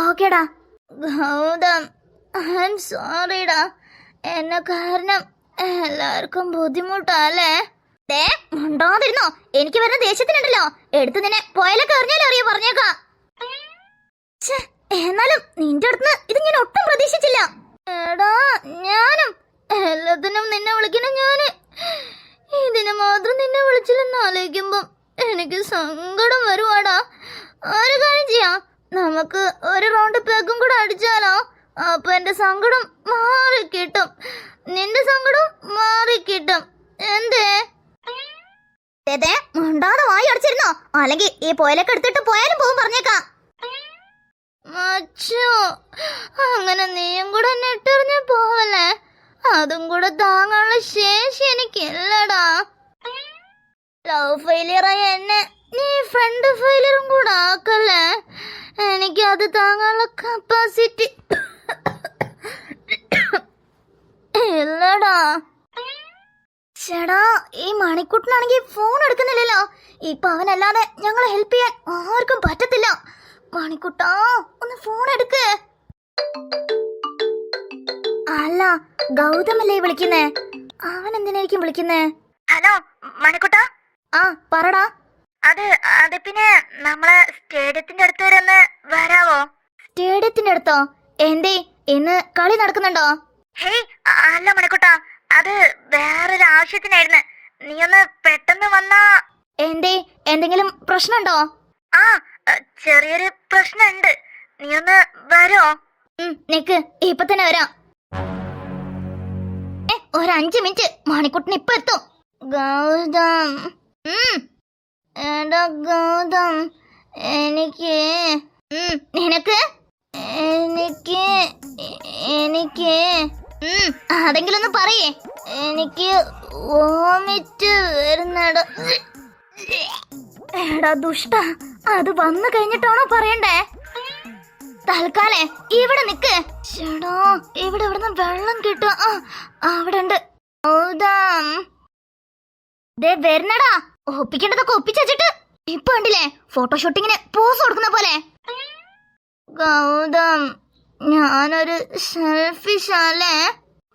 ഓക്കേടാ. ഗൗതം ഐ എം സോറിടാ, എന്നെ കാരണം എല്ലാവർക്കും ബുദ്ധിമുട്ടല്ലേ. മുണ്ടോന്നിരുന്നോ, എനിക്ക് വരുന്ന ദേഷ്യത്തിനുണ്ടല്ലോ എടുത്ത് നിന്നെ പോയാലൊക്കെ അറിഞ്ഞാലോ അറിയോ, പറഞ്ഞേക്കാം. എന്നാലും നിന്റെ അടുത്ത് ഇത് ഞാൻ ഒട്ടും പ്രതീക്ഷിച്ചില്ല. എടാ ഞാനും എല്ലാത്തിനും നിന്നെ വിളിക്കണം. ഞാന് ഇതിന് മാത്രം നിന്നെ വിളിച്ചില്ലെന്ന് ആലോചിക്കുമ്പോ എനിക്ക് സങ്കടം വരുവാടാ. ഒരു കാര്യം ചെയ്യാം, നമുക്ക് ഒരു റൗണ്ട് പെഗും കൂടെ അടിച്ചാലോ? അപ്പൊ എന്റെ സങ്കടം മാറിക്കിട്ടും, നിന്റെ സങ്കടം മാറിക്കിട്ടും. എന്തേ മുണ്ടാതെ വായി അടച്ചിരുന്നോ, അല്ലെങ്കിൽ ഈ പോയിലൊക്കെ എടുത്തിട്ട് പോയാലും പോകും, പറഞ്ഞേക്കാം. മച്ചോ, അങ്ങനെ നീയും കൂടെ എന്നെ ഇട്ടെറിഞ്ഞ പോവല്ലേ? അതും കൂടെ താങ്ങാനുള്ള ശേഷി എനിക്കില്ലടാ. ലവ് ഫെയിലിയറായ എന്നെ നീ ഫ്രണ്ട് ഫെയിലിയറും കൂടെ ആക്കല്ലേ. എനിക്ക് അത് താങ്ങാനുള്ള കപ്പാസിറ്റി ഇല്ലടാ. ചേടാ, ഈ മണിക്കുട്ടനാണെങ്കിൽ ഫോൺ എടുക്കുന്നില്ലല്ലോ. ഇപ്പൊ അവനല്ലാതെ ഞങ്ങളെ ഹെൽപ്പ് ചെയ്യാൻ ആർക്കും പറ്റത്തില്ല. മണിക്കുട്ടാ, ഒന്ന് ഫോൺ എടുക്ക്. അല്ല, ഗൗതമല്ലേ വിളിക്കുന്നേ? അവൻ എന്തിനായിരിക്കും വിളിക്കുന്നേ? ഹലോ മണിക്കുട്ടാ. പറടാ. അത് പിന്നെ നമ്മളെ സ്റ്റേഡിയത്തിന്റെ അടുത്ത് വരെ ഒന്ന് വരാവോ? സ്റ്റേഡിയത്തിന്റെ അടുത്തോ? എന്തേ, ഇന്ന് കളി നടക്കുന്നുണ്ടോ? ഹേയ് അല്ല മണിക്കുട്ടാ, അത് വേറൊരു ആവശ്യത്തിനായിരുന്നു. നീ ഒന്ന് പെട്ടെന്ന് വന്നാ. എന്തേ, എന്തെങ്കിലും പ്രശ്നമുണ്ടോ? ചെറിയൊരു പ്രശ്നമുണ്ട്. നീ ഒന്ന് വരോ? നിക്ക്, ഇപ്പൊ തന്നെ വരാം. ഒരു 5 മിനിറ്റ്, മണിക്കുട്ടൻ ഇപ്പൊ എത്തും. ഗൗതം, എടാ ഗൗതം, എനിക്ക് നിനക്ക് എനിക്ക് അതെങ്കിലും ഒന്ന് പറയേ. എനിക്ക് വോമിറ്റ് വരുന്നട. എടാ ദുഷ്ട, അത് വന്നു കഴിഞ്ഞിട്ടാണോ പറയണ്ടേ? തൽക്കാലേ ഇവിടെ നിക്ക്. ചേടാ, ഇവിടെ ഇവിടുന്ന് വെള്ളം കിട്ടും. അവിടെ ഉണ്ട്. വരുന്നടാ. ഒപ്പിക്കേണ്ടതൊക്കെ ഒപ്പിച്ചു വെച്ചിട്ട് ഇപ്പൊ കണ്ടില്ലേ ഫോട്ടോഷൂട്ടിങ്ങിന് പോസ് കൊടുക്കുന്ന പോലെ. ഗൗതം, ഞാനൊരു സെൽഫിഷല്ലേ?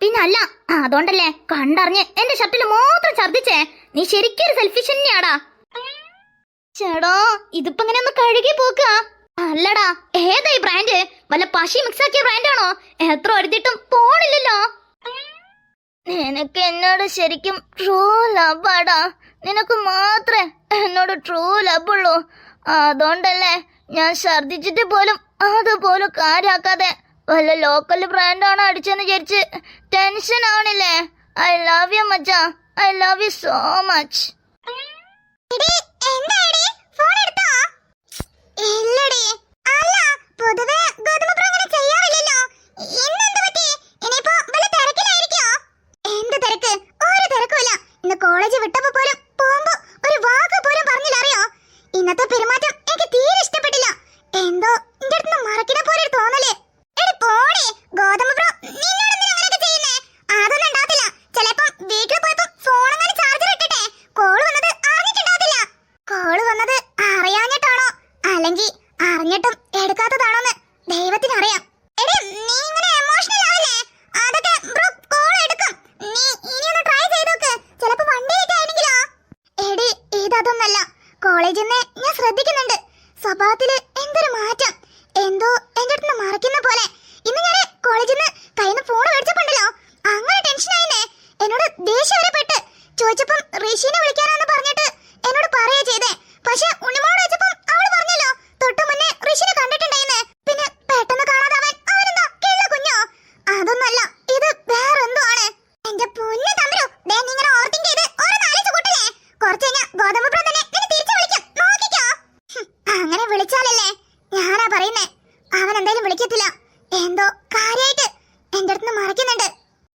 പിന്നല്ല, അതുകൊണ്ടല്ലേ കണ്ടറിഞ്ഞ് എന്റെ ഷർട്ടിൽ മാത്രം ഛർദിച്ചേ. നീ ശരിക്കും ഒരു സെൽഫിഷ് തന്നെയാടാ. ചേടാ, ഇതിപ്പോ ഇങ്ങനെ ഒന്ന് കഴുകി പോക്ക. അല്ലടാ, ഏതായി ബ്രാൻഡ്? വല്ല പശി മിക്സ് ആക്കിയ ബ്രാൻഡാണോ? എത്ര ഒരുത്തിട്ടും പോണില്ലല്ലോ. നിനക്ക് എന്നോട് ശരിക്കും ട്രൂ ലവാടാ. നിനക്ക് മാത്രമേ എന്നോട് ട്രൂ ലവ് ഉള്ളൂ. അതുകൊണ്ടല്ലേ ഞാൻ ഛർദിച്ചിട്ട് പോലും അതുപോലും കാര്യാക്കാതെ വല്ല ലോക്കൽ ബ്രാൻഡാണോ അടിച്ചെന്ന് വിചാരിച്ച് ടെൻഷൻ ആവണില്ലേ? ഐ ലവ് യു മച്ചാ, I love you so much. College വിട്ടപ്പോ പോലും പോകുമ്പോ ഒരു വാക്ക് പോലും പറഞ്ഞില്ല, അറിയോ? ഇന്നത്തെ പെരുമാറ്റം എനിക്ക് തീരെ ഇഷ്ടപ്പെട്ടില്ല. എന്തോ എന്റെ അടുത്ത് മറക്കിന പോലെ ഒരു തോന്നല്. എടി പോടി ഗോതമ്പ് ബ്രോ, നിന്നോട് എന്തിനാ അങ്ങനെയൊക്കെ ചെയ്യുന്നേ? അതൊന്നും ഉണ്ടാകത്തില്ല. ചിലപ്പോ വീട്ടിൽ പോയപ്പോ ഫോണെങ്ങനെ ചാർജർ ഇട്ടിട്ടെ കോള് വന്നത് അറിഞ്ഞിട്ടുണ്ടാകത്തില്ല. കോള് വന്നത് അറിയാഞ്ഞിട്ടാണോ അല്ലെങ്കിൽ അറിഞ്ഞിട്ടും എടുക്കാത്തതാണോന്ന് ദൈവത്തിനറിയാം. എടി നീ ഇങ്ങനെ എമോഷണൽ അതൊന്നല്ല, കോളേജിൽ നിന്ന് ഞാൻ ശ്രദ്ധിക്കുന്നുണ്ട്. സ്വഭാവത്തില് എന്തൊരു മാറ്റം. എന്തോ എന്റെ അടുത്ത് മറക്കുന്ന പോലെ. ഇന്ന് ഞാൻ കോളേജിൽ നിന്ന് കയ്യിൽ ഫോൺ മേടിച്ചപ്പോണ്ടല്ലോ, അങ്ങനെ ടെൻഷനായില്ലേ. എന്നോട് ദേഷ്യം വരെ പെട്ട്. ചോദിച്ചപ്പം ഋഷിനെ വിളിക്കാനാന്ന് പറഞ്ഞിട്ട് എന്നോട് പറയാ ചെയ്തേ. പക്ഷെ ഉണ്ണിമോള് വെച്ചപ്പം അവള് പറഞ്ഞല്ലോ തൊട്ടു മുന്നേ ഋഷിനെ കണ്ടിട്ടുണ്ടായിന്ന്. പിന്നെ പെട്ടെന്ന് കാണാതെ അവനെന്താ കിള്ള കുഞ്ഞോ? അതൊന്നല്ല, ഇത് വേറെന്തോ ആണ്. എന്റെ പൊന്നു തമ്പുരു, ദേ നീ ഇങ്ങനെ ഓവർതിങ്ക് ചെയ്ത് ഓരോന്ന് ആലോചിച്ച് കൂട്ടല്ലേ. കുറച്ച് കഴിഞ്ഞാ ഗോതമ്പ് പ്രാൻ തന്നെ നിന്നെ തിരിച്ചു വിളിക്കും, നോക്കിക്കോ. അങ്ങനെ വിളിച്ചാലല്ലേ ഞാനാ പറയുന്നേ. അവൻ എന്തായാലും വിളിക്കത്തില്ല. എന്തോ കാര്യായിട്ട് എന്റെ അടുത്ത് മറക്കുന്നുണ്ട്,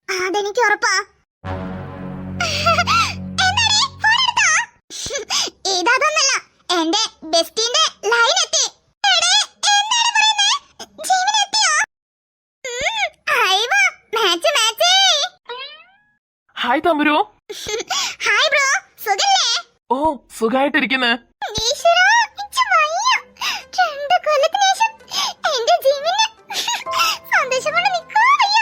അതെനിക്ക് ഉറപ്പാ. ഇതൊന്നല്ല, എന്റെ ബെസ്റ്റിന്റെ ലൈൻ എത്തി. ഹായ് തമ്പുരു. ഹായ് ബ്രോ, സുഖല്ലേ? ഓ, സുഖായിട്ടിരിക്കുന്നു. ഈശ്വരാ, ഇച്ച് വയ്യ. 2 കൊല്ലത്തിന് ശേഷം എന്റെ ജീവന് സന്തോഷം കൊണ്ട് നിൽക്കാൻ വയ്യ.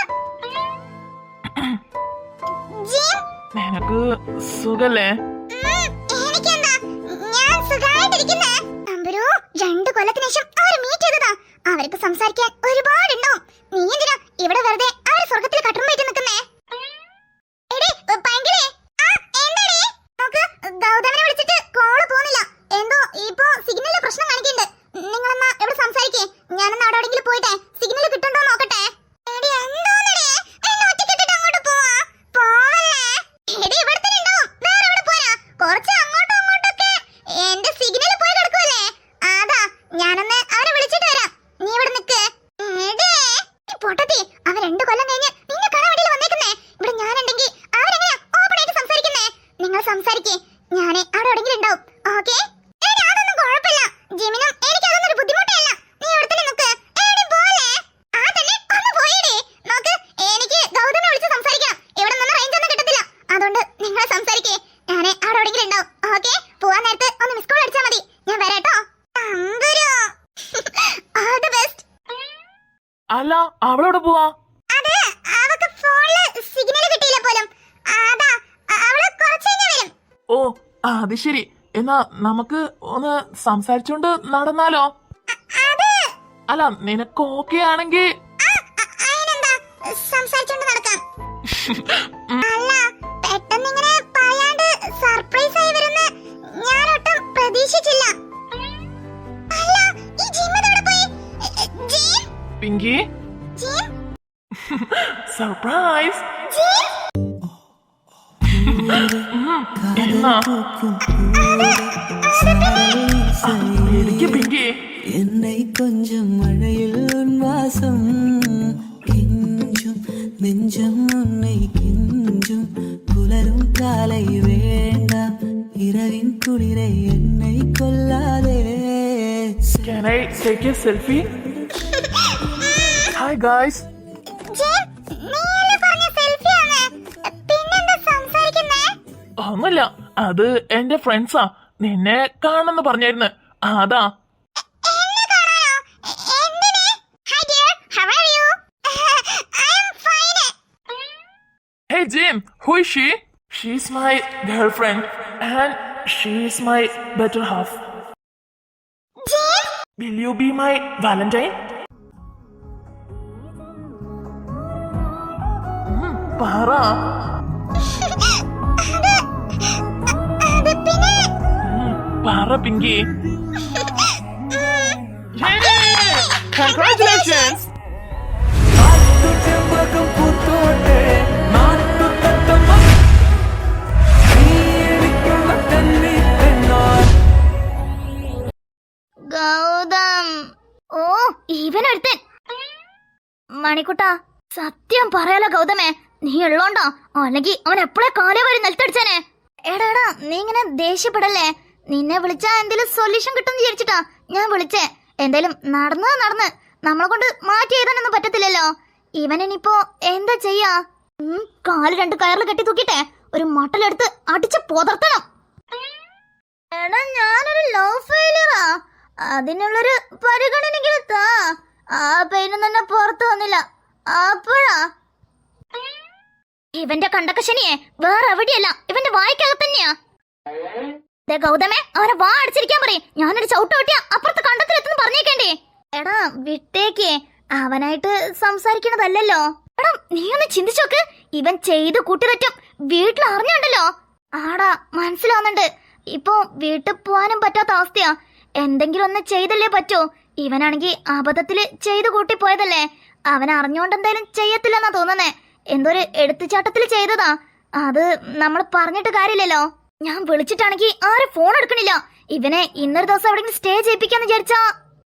ജീൻ, നിനക്ക് സുഖല്ലേ? എനിക്കെന്താ, ഞാൻ സുഖായിട്ടിരിക്കുന്നേ. തമ്പുരു, 2 കൊല്ലത്തിന് ശേഷം അവര് മീറ്റ് ചെയ്തതാ. അവർക്ക് സംസാരിക്കാൻ ഒരുപാടുണ്ടാവും. നീ എന്തിനാ ഇവിടെ വെറുതെ അവര് സ്വർഗത്തിൽ കട്ടുമ്പേറ്റ് നിൽക്കുന്നേ? എടീ, പൈങ്കിളി. എന്താടി? നോക്ക്, ഗൗതമനെ വിളിച്ചിട്ട് കോള് പോകുന്നില്ല. എന്തോ ഇപ്പോ സിഗ്നലിൽ പ്രശ്നം കാണിക്കുന്നുണ്ട്. നിങ്ങളെന്നാ ഇവിടെ സംസാരിക്കേ, ഞാനെന്നാ അവിടെ എവിടെയെങ്കിലും പോയിട്ടെ സിഗ്നൽ കിട്ടുണ്ടോ നോക്കട്ടെ. എടീ, എന്തോന്നടി, എന്നെ ഒറ്റയ്ക്കിട്ടിട്ട് അങ്ങോട്ട് പോവാ? പോവല്ലേ? എടീ, ഇവിടെ തന്നെ ഉണ്ടാവും, വേറെ എവിടെ പോരാ? കുറച്ച് അങ്ങോട്ടും ഇങ്ങോട്ടൊക്കെ എന്റെ സിഗ്നൽ പോയി കിടക്കുമല്ലേ. അതാ ഞാനൊന്ന് അവരെ വിളിച്ചിട്ട് വരാം, നീ ഇവിടെ നിക്ക്. എടീ, പൊട്ടത്തി, അവൻ 2 കൊല്ലം കഴിഞ്ഞ് നിന്നെ കാണാൻ വേണ്ടി വന്നേക്കുന്നേ. ഇവിടെ ഞാനുണ്ടെങ്കിൽ അവരെങ്ങനെയാ ഓപ്പൺ ആയിട്ട് സംസാരിക്കുന്നേ? നിങ്ങൾ സംസാരിക്കേ, ഞാനേ അവിടെ എവിടെയെങ്കിലും ഉണ്ടാവും. ഓക്കേ? എടീ, അതൊന്നും കുഴപ്പമില്ല. ജിമിനും എനിക്കതൊന്നും ഒരു ബുദ്ധിമുട്ടല്ല. നീ ഇവിടെ തന്നെ നിക്ക്. എടീ, പോലെ ആ തന്നെ ഒന്ന് പോയിടേ. നോക്ക്, എനിക്ക് ഗൗതമനെ വിളിച്ച് സംസാരിക്കണം. ഇവിടെ നിന്ന് റേഞ്ച് ഒന്നും കിട്ടത്തില്ല. അതുകൊണ്ട് നിങ്ങൾ സംസാരിക്കേ, ഞാനേ അവിടെ എവിടെയെങ്കിലും ഉണ്ടാവും. ഓക്കേ? പോവാൻ നേരത്ത് ഒന്ന് മിസ് കോൾ അടിച്ചാൽ മതി. ഞാൻ വരാട്ടോ. തമ്പുരു, ഓൾ ദി ബെസ്റ്റ്. അല്ല, അവളെവിടെ പോവാ? അത് അവക്ക് ഫോണില് സിഗ്നൽ കിട്ടിയില്ല പോലും. അതാ അവള് കുറച്ച് കഴിഞ്ഞ് വരും. ഓ, അത് ശരി. എന്നാ നമുക്ക് ഒന്ന് സംസാരിച്ചോണ്ട് നടന്നാലോ? അത് അല്ല, നിനക്ക് ഓക്കെ ആണെങ്കിൽ അതിനെന്താ, സംസാരിച്ചോണ്ട് നടക്കാം. അല്ല, പെട്ടെന്ന് ഇങ്ങനെ പറയാണ്ട് സർപ്രൈസ് ആയി വരുന്ന ഞാനൊട്ടും പ്രതീക്ഷിച്ചില്ല. അല്ല, ഈ ജിം എവിടെ പോയി? Jim, Pinky, Jim, surprise. Jim. എന്നാ എനിക്ക് പിങ്കി. என்னை கொஞ்சம் மழையில் உன் வாசம் கெஞ்சும் நெஞ்சம் உன்னை கெஞ்சும் புலரும் காலை வேண்டாம் இரவின் குளிரை என்னை கொல்லாதே. Can I take a selfie? Hi guys. Jim, നീയല്ലേ പറഞ്ഞ സെൽഫി ആണ്? പിന്നെന്താ സംസാരിക്കുന്നേ? ഒന്നുമില്ല, അത് എന്റെ ഫ്രണ്ട്സാ. നിന്നെ കാണണമെന്ന് പറഞ്ഞായിരുന്നു, അതാ. എന്നെ കാണാനോ? എന്തിന്? Hi dear, how are you? I am fine. Hey Jim, who is she? She's my girlfriend and she's my better half. Jim, Will you be my Valentine? പറ. അത് പിന്നെ പറ പിങ്കി. Congratulations. ചെമ്പകം പൂത്തോട്ടെ നാട്ടുതത്തമ്മ നീ എനിക്കുള്ള കണ്ണിപ്പെണ്ണാൻ. ഗൗതം. ഓ, ഇവനൊരുത്തൻ. മണിക്കുട്ടാ, സത്യം പറയാലോ ഗൗതമേ, നീ ഉള്ളോണ്ടോ, അല്ലെങ്കിൽ അവൻ എപ്പോഴേ കാലേ വരെ നിലത്തടിച്ചേനെ. എടാ, നീ ഇങ്ങനെ ദേഷ്യപ്പെടല്ലേ. നിന്നെ വിളിച്ചാ എന്തെങ്കിലും സൊല്യൂഷൻ കിട്ടുമെന്ന് വിചാരിച്ചിട്ടാ ഞാൻ വിളിച്ചേ. എന്തായാലും നടന്ന് നമ്മളെ കൊണ്ട് മാറ്റി എഴുതാനൊന്നും പറ്റത്തില്ലല്ലോ. ഇവനിപ്പോ എന്താ ചെയ്യാ? കാല് 2 കയറിൽ കെട്ടി തൂക്കിട്ടെ ഒരു മട്ടലെടുത്ത് അടിച്ച് പുതർത്തണം. എടാ, ഞാനൊരു ലവ് ഫെയിലിയറാ. അതിനുള്ളൊരു പരിഗണനെങ്കിലും താ. ആ പെയിനും തന്നെ പുറത്തു വന്നില്ല. അപ്പോഴാ ഇവന്റെ കണ്ടക്കശനിയെ വേറെ എവിടെയല്ല, ഇവന്റെ വായിക്കകത്ത് തന്നെയാ. ഗൗതമേ, അവനെ വാ അടിച്ചിരിക്കാൻ പറയും. ഞാനൊരു ചവിട്ട് കിട്ടിയ അപ്പുറത്ത് കണ്ടത്തിലെത്തുന്നു പറഞ്ഞേക്കണ്ടേ. എടാ വിട്ടേക്ക്, അവനായിട്ട് സംസാരിക്കണതല്ലോ. എടാ നീ ഒന്ന് ചിന്തിച്ചോക്ക്, ഇവൻ ചെയ്ത് കൂട്ടുതെറ്റും വീട്ടിൽ അറിഞ്ഞുണ്ടല്ലോ. ആടാ മനസ്സിലാവുന്നുണ്ട്. ഇപ്പൊ വീട്ടിൽ പോവാനും പറ്റാത്ത അവസ്ഥയാ. എന്തെങ്കിലും ഒന്ന് ചെയ്തല്ലേ പറ്റൂ. ഇവനാണെങ്കി അബദ്ധത്തില് ചെയ്തു കൂട്ടി പോയതല്ലേ. അവൻ അറിഞ്ഞോണ്ട് എന്തായാലും ചെയ്യത്തില്ലെന്നാ തോന്നുന്നേ. എന്തൊരു എടുത്തുചാട്ടത്തില് ചെയ്തതാ. അത് നമ്മൾ പറഞ്ഞിട്ട് കാര്യമില്ലല്ലോ. ഞാൻ വിളിച്ചിട്ടാണെങ്കി ആരും ഫോൺ എടുക്കണില്ല. ഇവനെ ഇന്നൊരു ദിവസം എവിടെയെങ്കിലും സ്റ്റേ ചെയ്യിപ്പിക്കാന്ന് വിചാരിച്ചാ.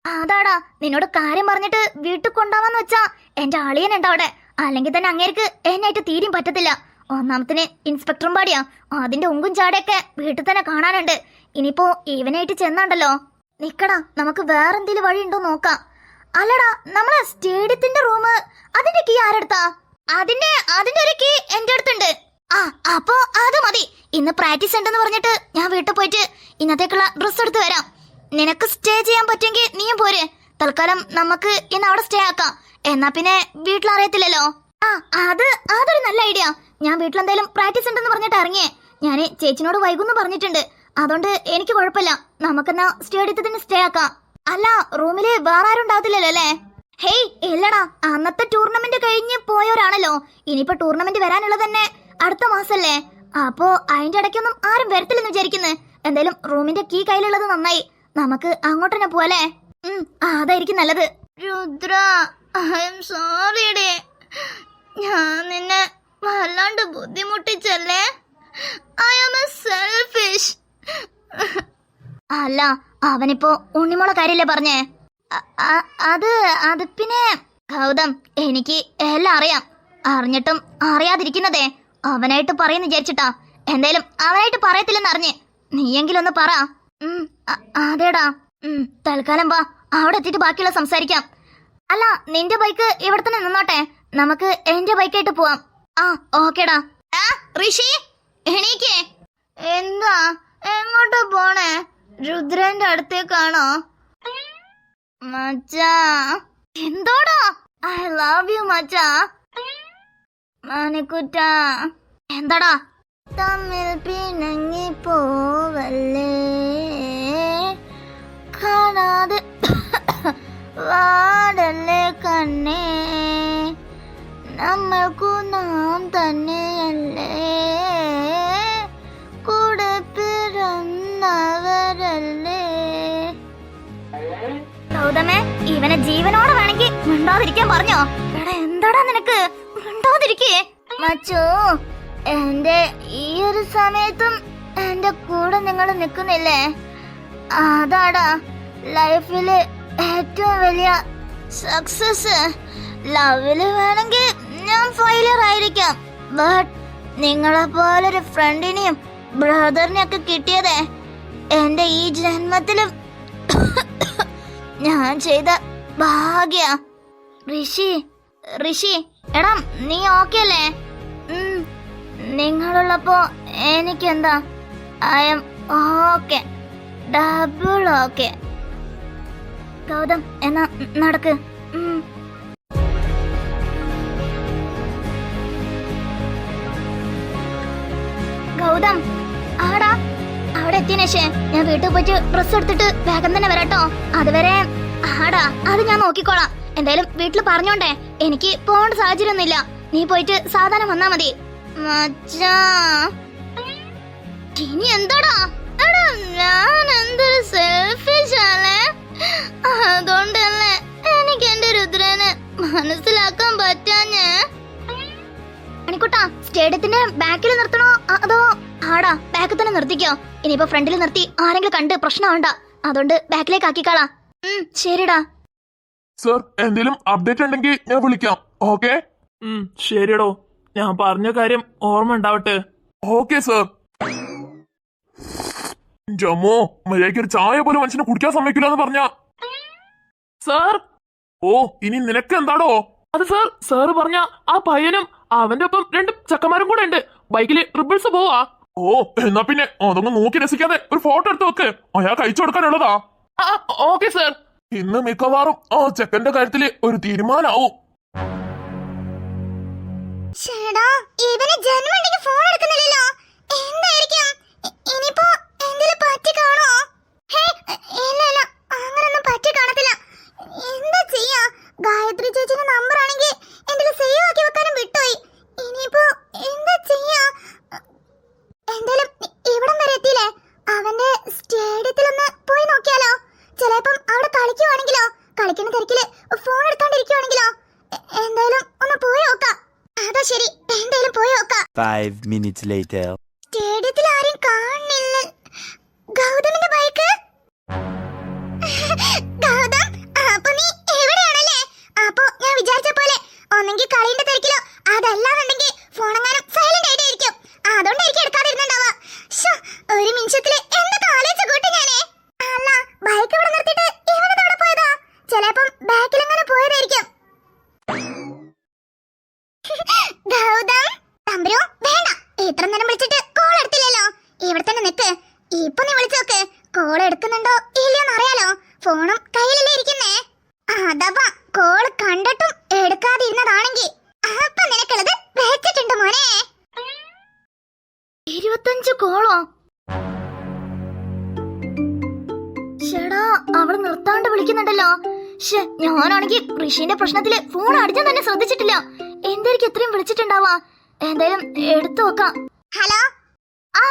അതാടാ നിന്നോട് കാര്യം പറഞ്ഞിട്ട് വീട്ടിൽ കൊണ്ടാവാന്ന് വെച്ചാ എന്റെ അളിയനുണ്ട് അവിടെ. അല്ലെങ്കിൽ തന്നെ അങ്ങേർക്ക് എന്നായിട്ട് തീരും പറ്റത്തില്ല. ഒന്നാമത്തിന് ഇൻസ്പെക്ടറും പാടിയാ. അതിന്റെ ഉങ്കും ചാടയൊക്കെ വീട്ടിൽ തന്നെ കാണാനുണ്ട്. ഇനിയിപ്പോ ഇവനായിട്ട് ചെന്നാണ്ടല്ലോ. നിക്കടാ, നമുക്ക് വേറെന്തേലും വഴി ഉണ്ടോ നോക്കാം. അല്ലടാ, നമ്മളെ സ്റ്റേഡിയത്തിന്റെ റൂം, അതിന്റെ കീ ആരെടുത്താ? അതിന്റെ ഒരു കീ എന്റെ അടുത്തുണ്ട്. ആ അപ്പോ അത് മതി. ഇന്ന് പ്രാക്ടീസ് ഉണ്ടെന്ന് പറഞ്ഞിട്ട് ഞാൻ വീട്ടിൽ പോയിട്ട് ഇന്നത്തേക്കുള്ള ഡ്രസ് എടുത്ത് വരാം. നിനക്ക് സ്റ്റേ ചെയ്യാൻ പറ്റുമെങ്കിൽ നീയും പോര്. തൽക്കാലം നമുക്ക് ഇന്ന് അവിടെ സ്റ്റേ ആക്കാം. എന്നാ പിന്നെ വീട്ടിലറിയത്തില്ലല്ലോ. ആ അതൊരു നല്ല ഐഡിയ. ഞാൻ വീട്ടിലെന്തായാലും പ്രാക്ടീസ് ഉണ്ടെന്ന് പറഞ്ഞിട്ട് ഇറങ്ങിയേ. ഞാൻ ചേച്ചിനോട് വൈകുന്നു പറഞ്ഞിട്ടുണ്ട്. അതുകൊണ്ട് എനിക്ക് കുഴപ്പമില്ല. നമുക്കെന്നാ സ്റ്റേഡിയത്തിൽ തന്നെ സ്റ്റേ ആക്കാം. അല്ല, റൂമില് വേറെ ആരും ഉണ്ടാവത്തില്ലല്ലോ അല്ലേ? ഹേയ് ഇല്ലടാ, അന്നത്തെ ടൂർണമെന്റ് കഴിഞ്ഞ് പോയവരാണല്ലോ. ഇനിയിപ്പോ ടൂർണമെന്റ് വരാനുള്ളത് തന്നെ അടുത്ത മാസല്ലേ. അപ്പോ അതിന്റെ ഇടയ്ക്കൊന്നും ആരും വരത്തില്ലെന്ന് വിചാരിക്കുന്നു. എന്തായാലും റൂമിന്റെ കീ കയ്യിലുള്ളത് നന്നായി. നമുക്ക് അങ്ങോട്ട് തന്നെ പോവല്ലേ? അതായിരിക്കും നല്ലത്. രുദ്ര, ഐ എം സോറി ഡേ. ഞാൻ നിന്നെ വല്ലാണ്ട് ബുദ്ധിമുട്ടിച്ചല്ലേ. I am a selfish. അല്ല, അവനിപ്പോ ഉണ്ണിമോളെ കാര്യല്ലേ പറഞ്ഞേ? അത് പിന്നെ ഗൗതം, എനിക്ക് എല്ലാം അറിയാം. അറിഞ്ഞിട്ടും അറിയാതിരിക്കുന്നതേ അവനായിട്ട് പറയുന്ന വിചാരിച്ചിട്ടാ. എന്തായാലും അവനായിട്ട് പറയത്തില്ലെന്ന് അറിഞ്ഞ്. നീയെങ്കിലും ഒന്ന് പറ. അതേടാ. തൽക്കാലം വാ, അവിടെ എത്തിയിട്ട് ബാക്കിയുള്ള സംസാരിക്കാം. അല്ല, നിന്റെ ബൈക്ക് ഇവിടെ തന്നെ നിന്നോട്ടെ. നമുക്ക് എന്റെ ബൈക്കായിട്ട് പോവാം. ആ ഓക്കേടാ. ഋഷി എണീക്കേ. എന്താ, എങ്ങോട്ടാ പോണേ? രുദ്രന്റെ അടുത്തേക്കാണോ? മച്ചാ. എന്തോടാ? ഐ ലവ് യു മച്ചാ. മാനിക്കുറ്റ. എന്താടാ? തമ്മിൽ പിണങ്ങി പോവല്ലേ, കാണാതെ വാടല്ലേ കണ്ണേ, നമ്മൾക്കു നാം തന്നെയല്ലേ, കൂടെ പിറന്നവരല്ലേ. ഗൗതമേ, ഇവനെ ജീവനോടെ വേണമെങ്കിൽ മിണ്ടാതിരിക്കാൻ പറഞ്ഞോ? എടാ എന്താടാ നിനക്ക്? മിണ്ടാതിരിക്കേ മച്ചോ. എന്റെ ഈ ഒരു സമയത്തും എന്റെ കൂടെ നിങ്ങൾ നിൽക്കുന്നില്ലേ? അതാടാ ലൈഫില് ഏറ്റവും വലിയ സക്സസ്. ലവില് വേണമെങ്കിൽ ഞാൻ ഫെയിലിയർ ആയിരിക്കാം. ബട്ട് നിങ്ങളെ പോലൊരു ഫ്രണ്ടിനെയും ബ്രദറിനെയൊക്കെ കിട്ടിയതേ എന്റെ ഈ ജന്മത്തിലും ഞാൻ ചെയ്ത ഭാഗ്യ. ഋഷി എടാ, നീ ഓക്കെ അല്ലേ? നിങ്ങളുള്ളപ്പോ എനിക്കെന്താ, I am okay, double okay. Gautam എന്നാ നടക്ക്. ഗൗതം ആടാ, അവിടെ എത്തിയനേശേ ഞാൻ വീട്ടിൽ പോയിട്ട് ഡ്രസ് എടുത്തിട്ട് വേഗം തന്നെ വരാട്ടോ. അതുവരെ ആടാ അത് ഞാൻ നോക്കിക്കോളാം. എന്തായാലും വീട്ടിൽ പറഞ്ഞോണ്ടേ എനിക്ക് പോകേണ്ട സാഹചര്യം ഒന്നുമില്ല. നീ പോയിട്ട് സാധാരണ വന്നാ മതി മച്ചാ. ഇനി എന്താടാ? എടാ ഞാൻ എന്തൊരു സെൽഫിഷ് ആണ്. അതുകൊണ്ടല്ലേ എനിക്ക് എന്റെ രുദ്രനെ മനസ്സിലാക്കാൻ പറ്റാഞ്ഞേ. മണിക്കുട്ടാ, സ്റ്റേഡിയത്തിന്റെ ബാക്കിൽ നിർത്തണോ അതോ? ആടാ ബാക്കിൽ തന്നെ നിർത്തിക്കോ. ഇനിയിപ്പോ ഫ്രണ്ടിൽ നിർത്തി ആരെങ്കിലും കണ്ട് പ്രശ്നമാവണ്ട. അതുകൊണ്ട് ബാക്കിലേക്ക് ആക്കിക്കളാ. ശരിടാ. സർ, എന്തെങ്കിലും അപ്ഡേറ്റ് ഉണ്ടെങ്കിൽ ഞാൻ വിളിക്കാം. ഓക്കെ? ശരിയടോ, ഞാൻ പറഞ്ഞ കാര്യം ഓർമ്മ ഉണ്ടാവട്ടെ. Okay sir. ജമ്മോ, മര്യാദയ്ക്ക് ഒരു ചായ പോലും മനുഷ്യനെ കുടിക്കാൻ സമ്മതിക്കില്ല എന്ന് പറഞ്ഞ സാർ. ഓ, ഇനി നിനക്ക് എന്താടോ? അത് സാർ, സാറ് പറഞ്ഞ ആ പയ്യനും അവന്റെ ഒപ്പം 2 ചക്കന്മാരും കൂടെ ഉണ്ട്. ബൈക്കില് ട്രിപ്പിൾസ് പോവാ. ഓ, എന്നാ പിന്നെ അതൊന്നും നോക്കി രസിക്കാതെ ഒരു ഫോട്ടോ എടുത്ത് വെക്ക്. അയാൾക്ക് അയച്ചു കൊടുക്കാനുള്ളതാ. Okay sir. ഇന്ന് മിക്കവാറും ആ ചെക്കന്റെ കാര്യത്തില് ഒരു തീരുമാനാവും. ഇവന് ജന്മം ഫോൺ എടുക്കുന്നില്ലല്ലോ. എന്തായിരിക്കും ഇനിയിപ്പോ എന്തെങ്കിലും 5 minutes later. സ്റ്റേഡിയത്തിൽ ആരും കാണുന്നില്ല. ഗൗതമിന്റെ ബൈക്ക്. ഗൗതം, അപ്പൊ നീ എവിടെയാണല്ലേ? അപ്പൊ ഞാൻ വിചാരിച്ച പോലെ ഒന്നെങ്കിൽ കളിന്റെ തിരക്കിലോ അതല്ലാന്നുണ്ടെങ്കിൽ ഫോണെങ്ങാനും സൈലന്റ് ആയിട്ടായിരിക്കും. അതുകൊണ്ടായിരിക്കും എടുക്കാതിരുന്നുണ്ടാവാ. ഒരു നിമിഷത്തില് എന്തൊക്കെ ആലോചിച്ച കൂട്ടി ഞാനേ. അല്ല, ബൈക്ക് ഇവിടെ നിർത്തിയിട്ട് ഇവനെന്താ അവിടെ പോയതാ? ചിലപ്പം ബാക്കിലെങ്ങനെ പോയതായിരിക്കും. ഗൗതം, തമ്പുരു, വേണ്ട. ഇത്ര നേരം വിളിച്ചിട്ട് കോൾ എടുത്തില്ലല്ലോ. ഇവിടെ തന്നെ നിക്ക്. ഇപ്പൊ നീ വിളിച്ചു നോക്ക്. കോൾ എടുക്കുന്നുണ്ടോ ഇല്ലയോന്ന് അറിയാലോ. ഫോണും കയ്യിലല്ലേ ഇരിക്കുന്നേ. അഥവാ കോൾ കണ്ടിട്ടും എടുക്കാതിരുന്നതാണെങ്കിൽ അപ്പൊ നിനക്കുള്ളത് വെച്ചിട്ടുണ്ട് മോനെ. 25 കോളോ? ചേടാ, അവള് നിർത്താണ്ട് വിളിക്കുന്നുണ്ടല്ലോ. ഞാനാണെങ്കിൽ ഋഷിന്റെ പ്രശ്നത്തില് ഫോൺ അടിച്ചാൽ തന്നെ ശ്രദ്ധിച്ചിട്ടില്ല. എന്തായിരിക്കും എത്രയും വിളിച്ചിട്ടുണ്ടാവാ? എന്തായാലും എടുത്തു നോക്കാം. ഹലോ, ആ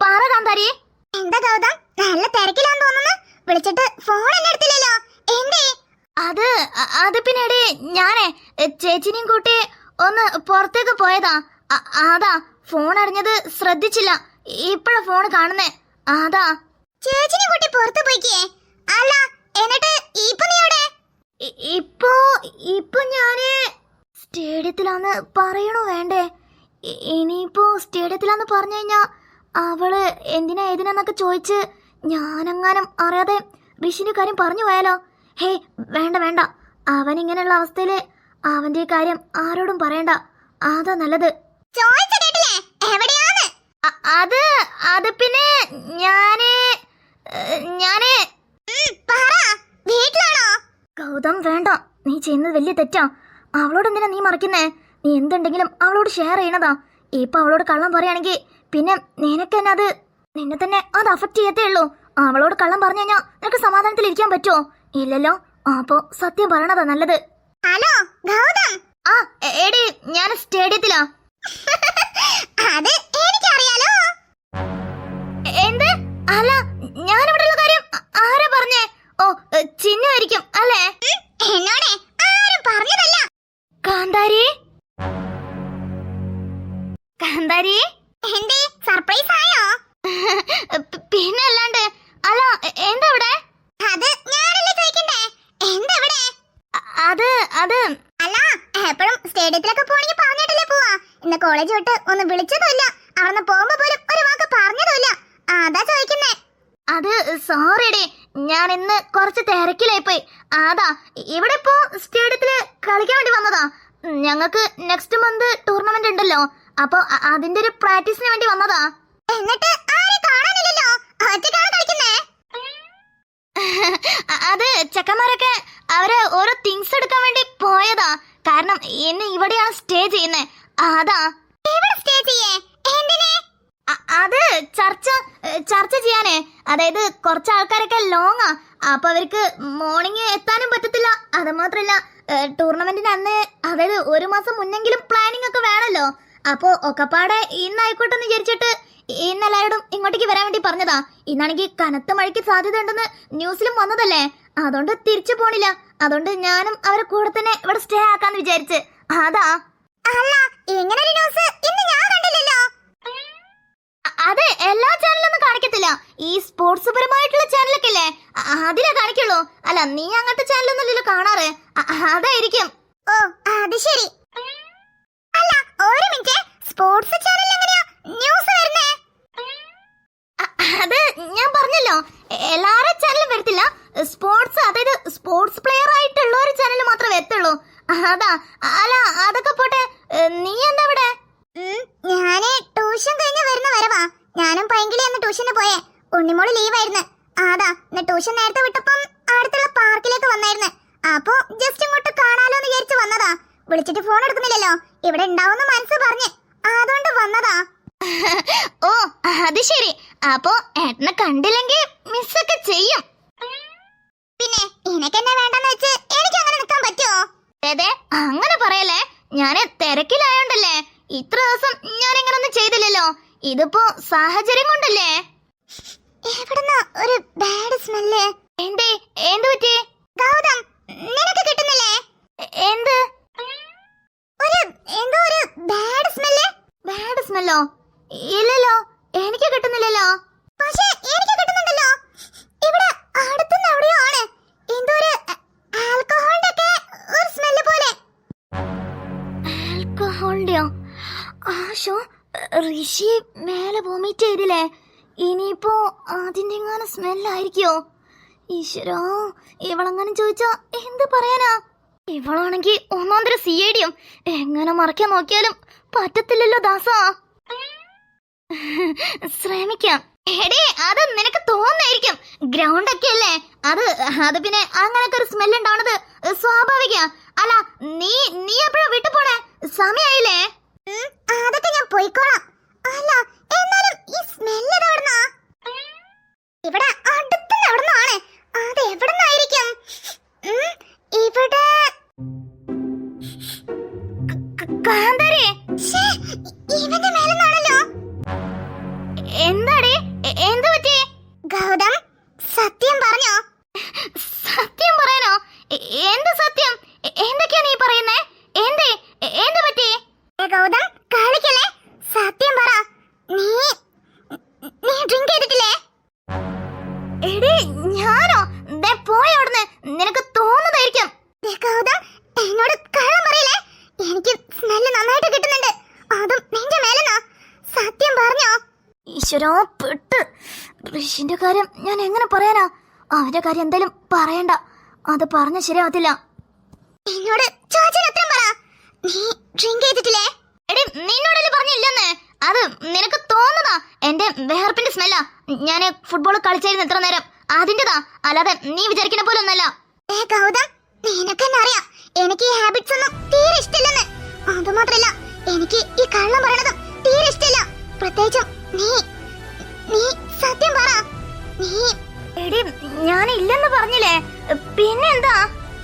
പറ കാന്താരി. എന്താ ഗൗതം, നല്ല തിരക്കിലാന്ന് തോന്നുന്നു. വിളിച്ചിട്ട് ഫോൺ എന്നെ എടുത്തില്ലല്ലോ. എന്തേ? അത് പിന്നീട് ഞാനേ ചേച്ചിനെയും കൂട്ടി ഒന്ന് പുറത്തേക്ക് പോയതാ. അതാ ഫോൺ അടിഞ്ഞത് ശ്രദ്ധിച്ചില്ല. ഇപ്പഴാ ഫോൺ കാണുന്നേ. അതാ. ചേച്ചിനെ കൂട്ടി പുറത്തു പോയിക്കേ? അല്ല, എന്നിട്ട് ഇപ്പൊ നീ എവിടെ? ഇപ്പൊ ഞാന് സ്റ്റേഡിയത്തിലാന്ന് പറയണോ വേണ്ടേ? ഇനിയിപ്പോ സ്റ്റേഡിയത്തിലാന്ന് പറഞ്ഞു കഴിഞ്ഞാ അവള് എന്തിനാ ഏതിനാന്നൊക്കെ ചോദിച്ച് ഞാനെങ്ങാനും അറിയാതെ ഋഷിന്റെ കാര്യം പറഞ്ഞു പോയാലോ? ഹേ, വേണ്ട വേണ്ട. അവൻ ഇങ്ങനെയുള്ള അവസ്ഥയില് അവന്റെ കാര്യം ആരോടും പറയണ്ട. അതാ നല്ലത്. അത് പിന്നെ ഞാന് ഗൗതം, വേണ്ട. നീ ചെയ്യുന്നത് വലിയ തെറ്റാ. അവളോട് എന്തിനാ നീ മറക്കുന്നേ? നീ എന്തുണ്ടെങ്കിലും അവളോട് ഷെയർ ചെയ്യണതാ. ഇപ്പൊ അവളോട് കള്ളം പറയുകയാണെങ്കിൽ പിന്നെ നിനക്ക് തന്നെ നിന്നെ തന്നെ അത് അഫക്റ്റ് ചെയ്യത്തേ ഉള്ളൂ. അവളോട് കള്ളം പറഞ്ഞു കഴിഞ്ഞാൽ നിനക്ക് സമാധാനത്തിൽ ഇരിക്കാൻ പറ്റുമോ? ഇല്ലല്ലോ. അപ്പൊ സത്യം പറയണതാ നല്ലത്. ഹലോ ഗൗതം. ആ എടി, ഞാൻ സ്റ്റേഡിയത്തിലാ. അത് എനിക്കറിയാലോ. എന്ത്? അല്ല, ഞാനിവിടെയുള്ള കാര്യം ആരാ പറഞ്ഞേ? ഓ, ചിന്നുമായിരിക്കും അല്ലേ? എന്നോട് ആരും പറഞ്ഞതല്ല. കാന്താരി, കാന്താരി, എന്തേ സർപ്രൈസ് ആയോ? പിന്നെ അല്ലാണ്ട്. അല്ല, എന്താ ഇവിടെ? അത് ഞാനല്ലേ ചോദിക്കണ്ടേ. എന്താ ഇവിടെ? അത് അല്ല, എപ്പോഴും സ്റ്റേഡിയത്തിലൊക്കെ പോണെങ്കിൽ പറഞ്ഞിട്ടല്ലേ പോവാ. ഇന്ന് കോളേജ് വിട്ട് ഒന്ന് വിളിച്ചതുമില്ല. അവിടുന്ന് പോകുമ്പോ പോലും ഒരു വാക്ക് പറഞ്ഞതുമില്ല. അതാ ചോദിക്കുന്നേ. അത് സോറിയടി, ഞാൻ ഇന്ന് കുറച്ച് തിരക്കിലായി പോയി. അതാ ഇവിടെ ഇപ്പോ സ്റ്റേഡിയത്തില് കളിക്കാൻ വേണ്ടി വന്നതാ. ഞങ്ങൾക്ക് നെക്സ്റ്റ് മന്ത് ടൂർണമെന്റ് ഉണ്ടല്ലോ. അപ്പൊ അതിന്റെ ഒരു പ്രാക്ടീസിന് വേണ്ടി വന്നതാ. എന്നിട്ട് ആരെ കാണാനില്ലല്ലോ. ഒറ്റയ്ക്കാണ് കളിക്കുന്നേ. അത് ചെക്കന്മാരൊക്കെ അവര് ഓരോ തിങ്സ് എടുക്കാൻ വേണ്ടി പോയതാ. കാരണം ഇന്ന് ഇവിടെയാണ് സ്റ്റേ ചെയ്യുന്നേ. അതാ. സ്റ്റേ ചെയ്യേ? എന്തിനെ? അത് ചർച്ച ചെയ്യാനേ. അതായത് കുറച്ച് ആൾക്കാരൊക്കെ ലോങ്ങാ. അപ്പൊ അവർക്ക് മോർണിംഗ് എത്താനും പറ്റത്തില്ല. അത് മാത്രല്ല, ടൂർണമെന്റിന് അന്ന്, അതായത് ഒരു മാസം മുന്നെങ്കിലും പ്ലാനിങ് ഒക്കെ വേണല്ലോ. അപ്പോ ഒക്കെപ്പാടെ ഇന്നായിക്കോട്ടെന്ന് വിചാരിച്ചിട്ട് ഇന്നെല്ലാവരോടും ഇങ്ങോട്ടേക്ക് വരാൻ വേണ്ടി പറഞ്ഞതാ. ഇന്നാണെങ്കിൽ കനത്ത മഴയ്ക്ക് സാധ്യത ഉണ്ടെന്ന് ന്യൂസിലും വന്നതല്ലേ. അതുകൊണ്ട് തിരിച്ചു പോണില്ല. അതുകൊണ്ട് ഞാനും അവരെ കൂടെ തന്നെ ഇവിടെ സ്റ്റേ ആക്കാന്ന് വിചാരിച്ച്. അതാ. അല്ല, ഇങ്ങനൊരു ന്യൂസ് ഇന്ന് ഞാൻ കണ്ടില്ലല്ലോ. അത് എല്ലാ ചാനലൊന്നും കാണിക്കത്തില്ല. ഈ സ്പോർട്സ് പരമായിട്ടുള്ള ചാനലൊക്കെ ഇല്ലേ, അതിലേ കാണിക്കുള്ളൂ. അല്ല, നീ അങ്ങനത്തെ ചാനലൊന്നുമില്ലല്ലോ കാണാറ്. അതായിരിക്കും. ഓ, അത് ശരി. അല്ല, ഒരു മിനിറ്റ്. സ്പോർട്സ് ചാനൽ എങ്ങനെയാ ന്യൂസ് വരുന്നേ? അത് ഞാൻ പറഞ്ഞല്ലോ, എല്ലാവരുടെ ചാനലും വരത്തില്ല. സ്പോർട്സ്, അതായത് സ്പോർട്സ് പ്ലെയർ ആയിട്ടുള്ള ഒരു ചാനൽ മാത്രമേ എത്തുള്ളൂ. അതാ. അല്ല, അതൊക്കെ പോട്ടെ. നീ എന്താ ഇവിടെ? ഞാന് ട്യൂഷൻ കഴിഞ്ഞ് വരുന്ന വരവാ. ഞാനും പൈങ്കിളി അന്ന് ട്യൂഷന് പോയേ. ഉണ്ണിമോള് ലീവായിരുന്നു. അതാ ഇന്ന് ട്യൂഷൻ നേരത്തെ വിട്ടപ്പം അടുത്തുള്ള പാർക്കിലേക്ക് വന്നായിരുന്നു. അപ്പൊ ജസ്റ്റ് ഇങ്ങോട്ട് കാണാലോന്ന് വിചാരിച്ചു വന്നതാ. വിളിച്ചിട്ട് ഫോൺ എടുക്കുന്നില്ലല്ലോ. ഇവിടെ ഉണ്ടാവുന്ന മനസ്സ് പറഞ്ഞ് അതുകൊണ്ട് വന്നതാ. ഓ, അത് ശരി. അപ്പൊ ഏട്ടനെ കണ്ടില്ലെങ്കിൽ മിസ്സൊക്കെ ചെയ്യും. പിന്നെ നിനക്കെന്നെ വേണ്ടെന്ന് വെച്ച് എനിക്ക് അങ്ങനെ നിൽക്കാൻ പറ്റുമോ? അതെ, അങ്ങനെ പറയല്ലേ. ഞാന് തിരക്കിലായോണ്ടല്ലേ. ഇത്ര ദിവസം ഞാൻ ഇങ്ങനൊന്നും ചെയ്തില്ലല്ലോ. ഇതിപ്പോ സാഹചര്യം കൊണ്ടല്ലേ. എവിടുന്ന ഒരു ബാഡ് സ്മെല്ല്? എന്ത് പറ്റി ഗൗതം? നിനക്ക് കിട്ടുന്നില്ലേ? എന്ത്? എന്തോ ഒരു ബാഡ് സ്മെല്ല്. ബാഡ് സ്മെല്ലോ? ഇല്ലല്ലോ, എനിക്ക് കിട്ടുന്നില്ലല്ലോ. പക്ഷേ എനിക്ക് കിട്ടുന്നുണ്ടല്ലോ. ഇവിടെ അടുത്തുനിന്ന് എവിടെയോ ആണ് എന്തോ ഒരു ആൽക്കഹോളിന്റെ ഒക്കെ ഒരു സ്മെല്ല് പോലെ. ആൽക്കഹോളിന്റെയോ? ആശോ, ഋഷി മേലെ വോമിറ്റ് ചെയ്തില്ലേ? ഇനിയിപ്പോ അതിന്റെ എങ്ങാനും സ്മെല്ലായിരിക്കോ? ഈശ്വരാ, ഇവളങ്ങനെ ചോദിച്ചാ എന്ത് പറയാനാ? ഇവളാണെങ്കി ഒന്നാന്തര CID-യും. എങ്ങനെ മറക്കാൻ നോക്കിയാലും പറ്റത്തില്ലല്ലോ ദാസ. ശ്രമിക്കാം. എടേ, അത് നിനക്ക് തോന്നായിരിക്കും. ഗ്രൗണ്ട് ഒക്കെ അല്ലേ, അത് പിന്നെ അങ്ങനൊക്കെ ഒരു സ്മെല്ല് ഉണ്ടാവണത് സ്വാഭാവിക. അല്ല, നീ എപ്പോഴാ വീട്ടിൽ പോണേ? സമയായില്ലേ? അതൊക്കെ ഞാൻ പോയിക്കോളാം. അല്ല, എന്നാലും ഈ സ്മെല്ല് എവിടുന്നാ? ഇവിടെ അടുത്തുനിന്ന് എവിടുന്നാണ്? അത് എവിടുന്നായിരിക്കും? ഇവിടെ കാന്താരി, ഇവന്റെ മേലെന്നാണല്ലോ. എന്താടി, എന്ത് പറ്റി? ഗൗതം, സത്യം പറഞ്ഞോ? സത്യം പറയാനോ? എന്ത് സത്യം? എന്തൊക്കെയാ നീ പറയുന്നേ? എന്ത് പറ്റി? ഗൗതം, കളിക്കല്ലേ, സത്യം പറ. നീ ഡ്രിങ്ക് ചെയ്തിട്ടില്ലേ? എടി, ഞാനോ? പോയി അവിടുന്ന്, നിനക്ക് തോന്നുന്നതായിരിക്കും. ഗൗതം, എന്നോട് കള്ളം പറയില്ലേ? എനിക്ക് സ്മെല്ല് നന്നായിട്ട് കിട്ടുന്നുണ്ട്. അതും നിന്റെ മേലെന്നാ. സത്യം പറഞ്ഞോ? ഈശ്വരാ, പെട്ട്. ഋഷിന്റെ കാര്യം ഞാൻ എങ്ങനെ പറയാനാ? അവന്റെ കാര്യം എന്തായാലും പറയണ്ട, അത് പറഞ്ഞ ശരിയാവത്തില്ല. എന്നോട് ചോദിച്ചാൽ ഉത്തരം പറ. നീ ഡ്രിങ്ക് ചെയ്തിട്ടില്ലേ? എടി, നിന്നോടല്ലേ പറഞ്ഞില്ലെന്ന്. അത് നിനക്ക് തോന്നുന്നതാ. എന്റെ വേർപ്പിന്റെ സ്മെല്ലാ. ഞാൻ ഫുട്ബോൾ കളിച്ചായിരുന്നു എത്ര നേരം, അതിന്റെതാ. അല്ലാതെ നീ വിചാരിക്കുന്ന പോലെ ഒന്നല്ല. ഗൗതം, നിനക്കെന്നെ അറിയാം എനിക്ക് ഈ ഹാബിറ്റ്സ് ഒന്നും തീരെ ഇഷ്ടമില്ലെന്ന്. അതുമാത്രല്ല, എനിക്ക് ഈ കള്ളം പറയണതും തീരെ ഇഷ്ടമില്ല. പ്രത്യേകിച്ചും നീ സത്യം പറ. എടി, ഞാൻ ഇല്ലെന്ന് പറഞ്ഞില്ലേ, പിന്നെന്താ?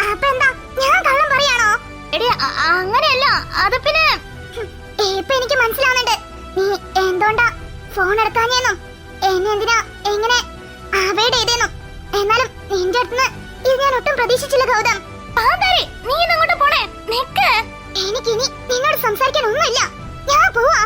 അപ്പൊ എന്താ, ഞാൻ കള്ളം പറയാണോ? എടി, അങ്ങനെയല്ല. അത് പിന്നെ ഇപ്പൊ എനിക്ക് മനസ്സിലാവുന്നുണ്ട് നീ എന്തുകൊണ്ടാ ഫോൺ എടുക്കാഞ്ഞെന്നും എന്നെ എന്തിനാ എങ്ങനെ അവോയ്ഡ് ചെയ്തെന്നും. എന്നാലും നിന്റെ അടുത്ത് ഇത് ഞാൻ ഒട്ടും പ്രതീക്ഷിച്ചില്ല ഗൗതം. നീ ഇങ്ങോട്ട് പോണേ? നിക്ക്, എനിക്കിനി നിന്നോട് സംസാരിക്കാൻ ഒന്നുമില്ല. ഞാൻ പോവാ.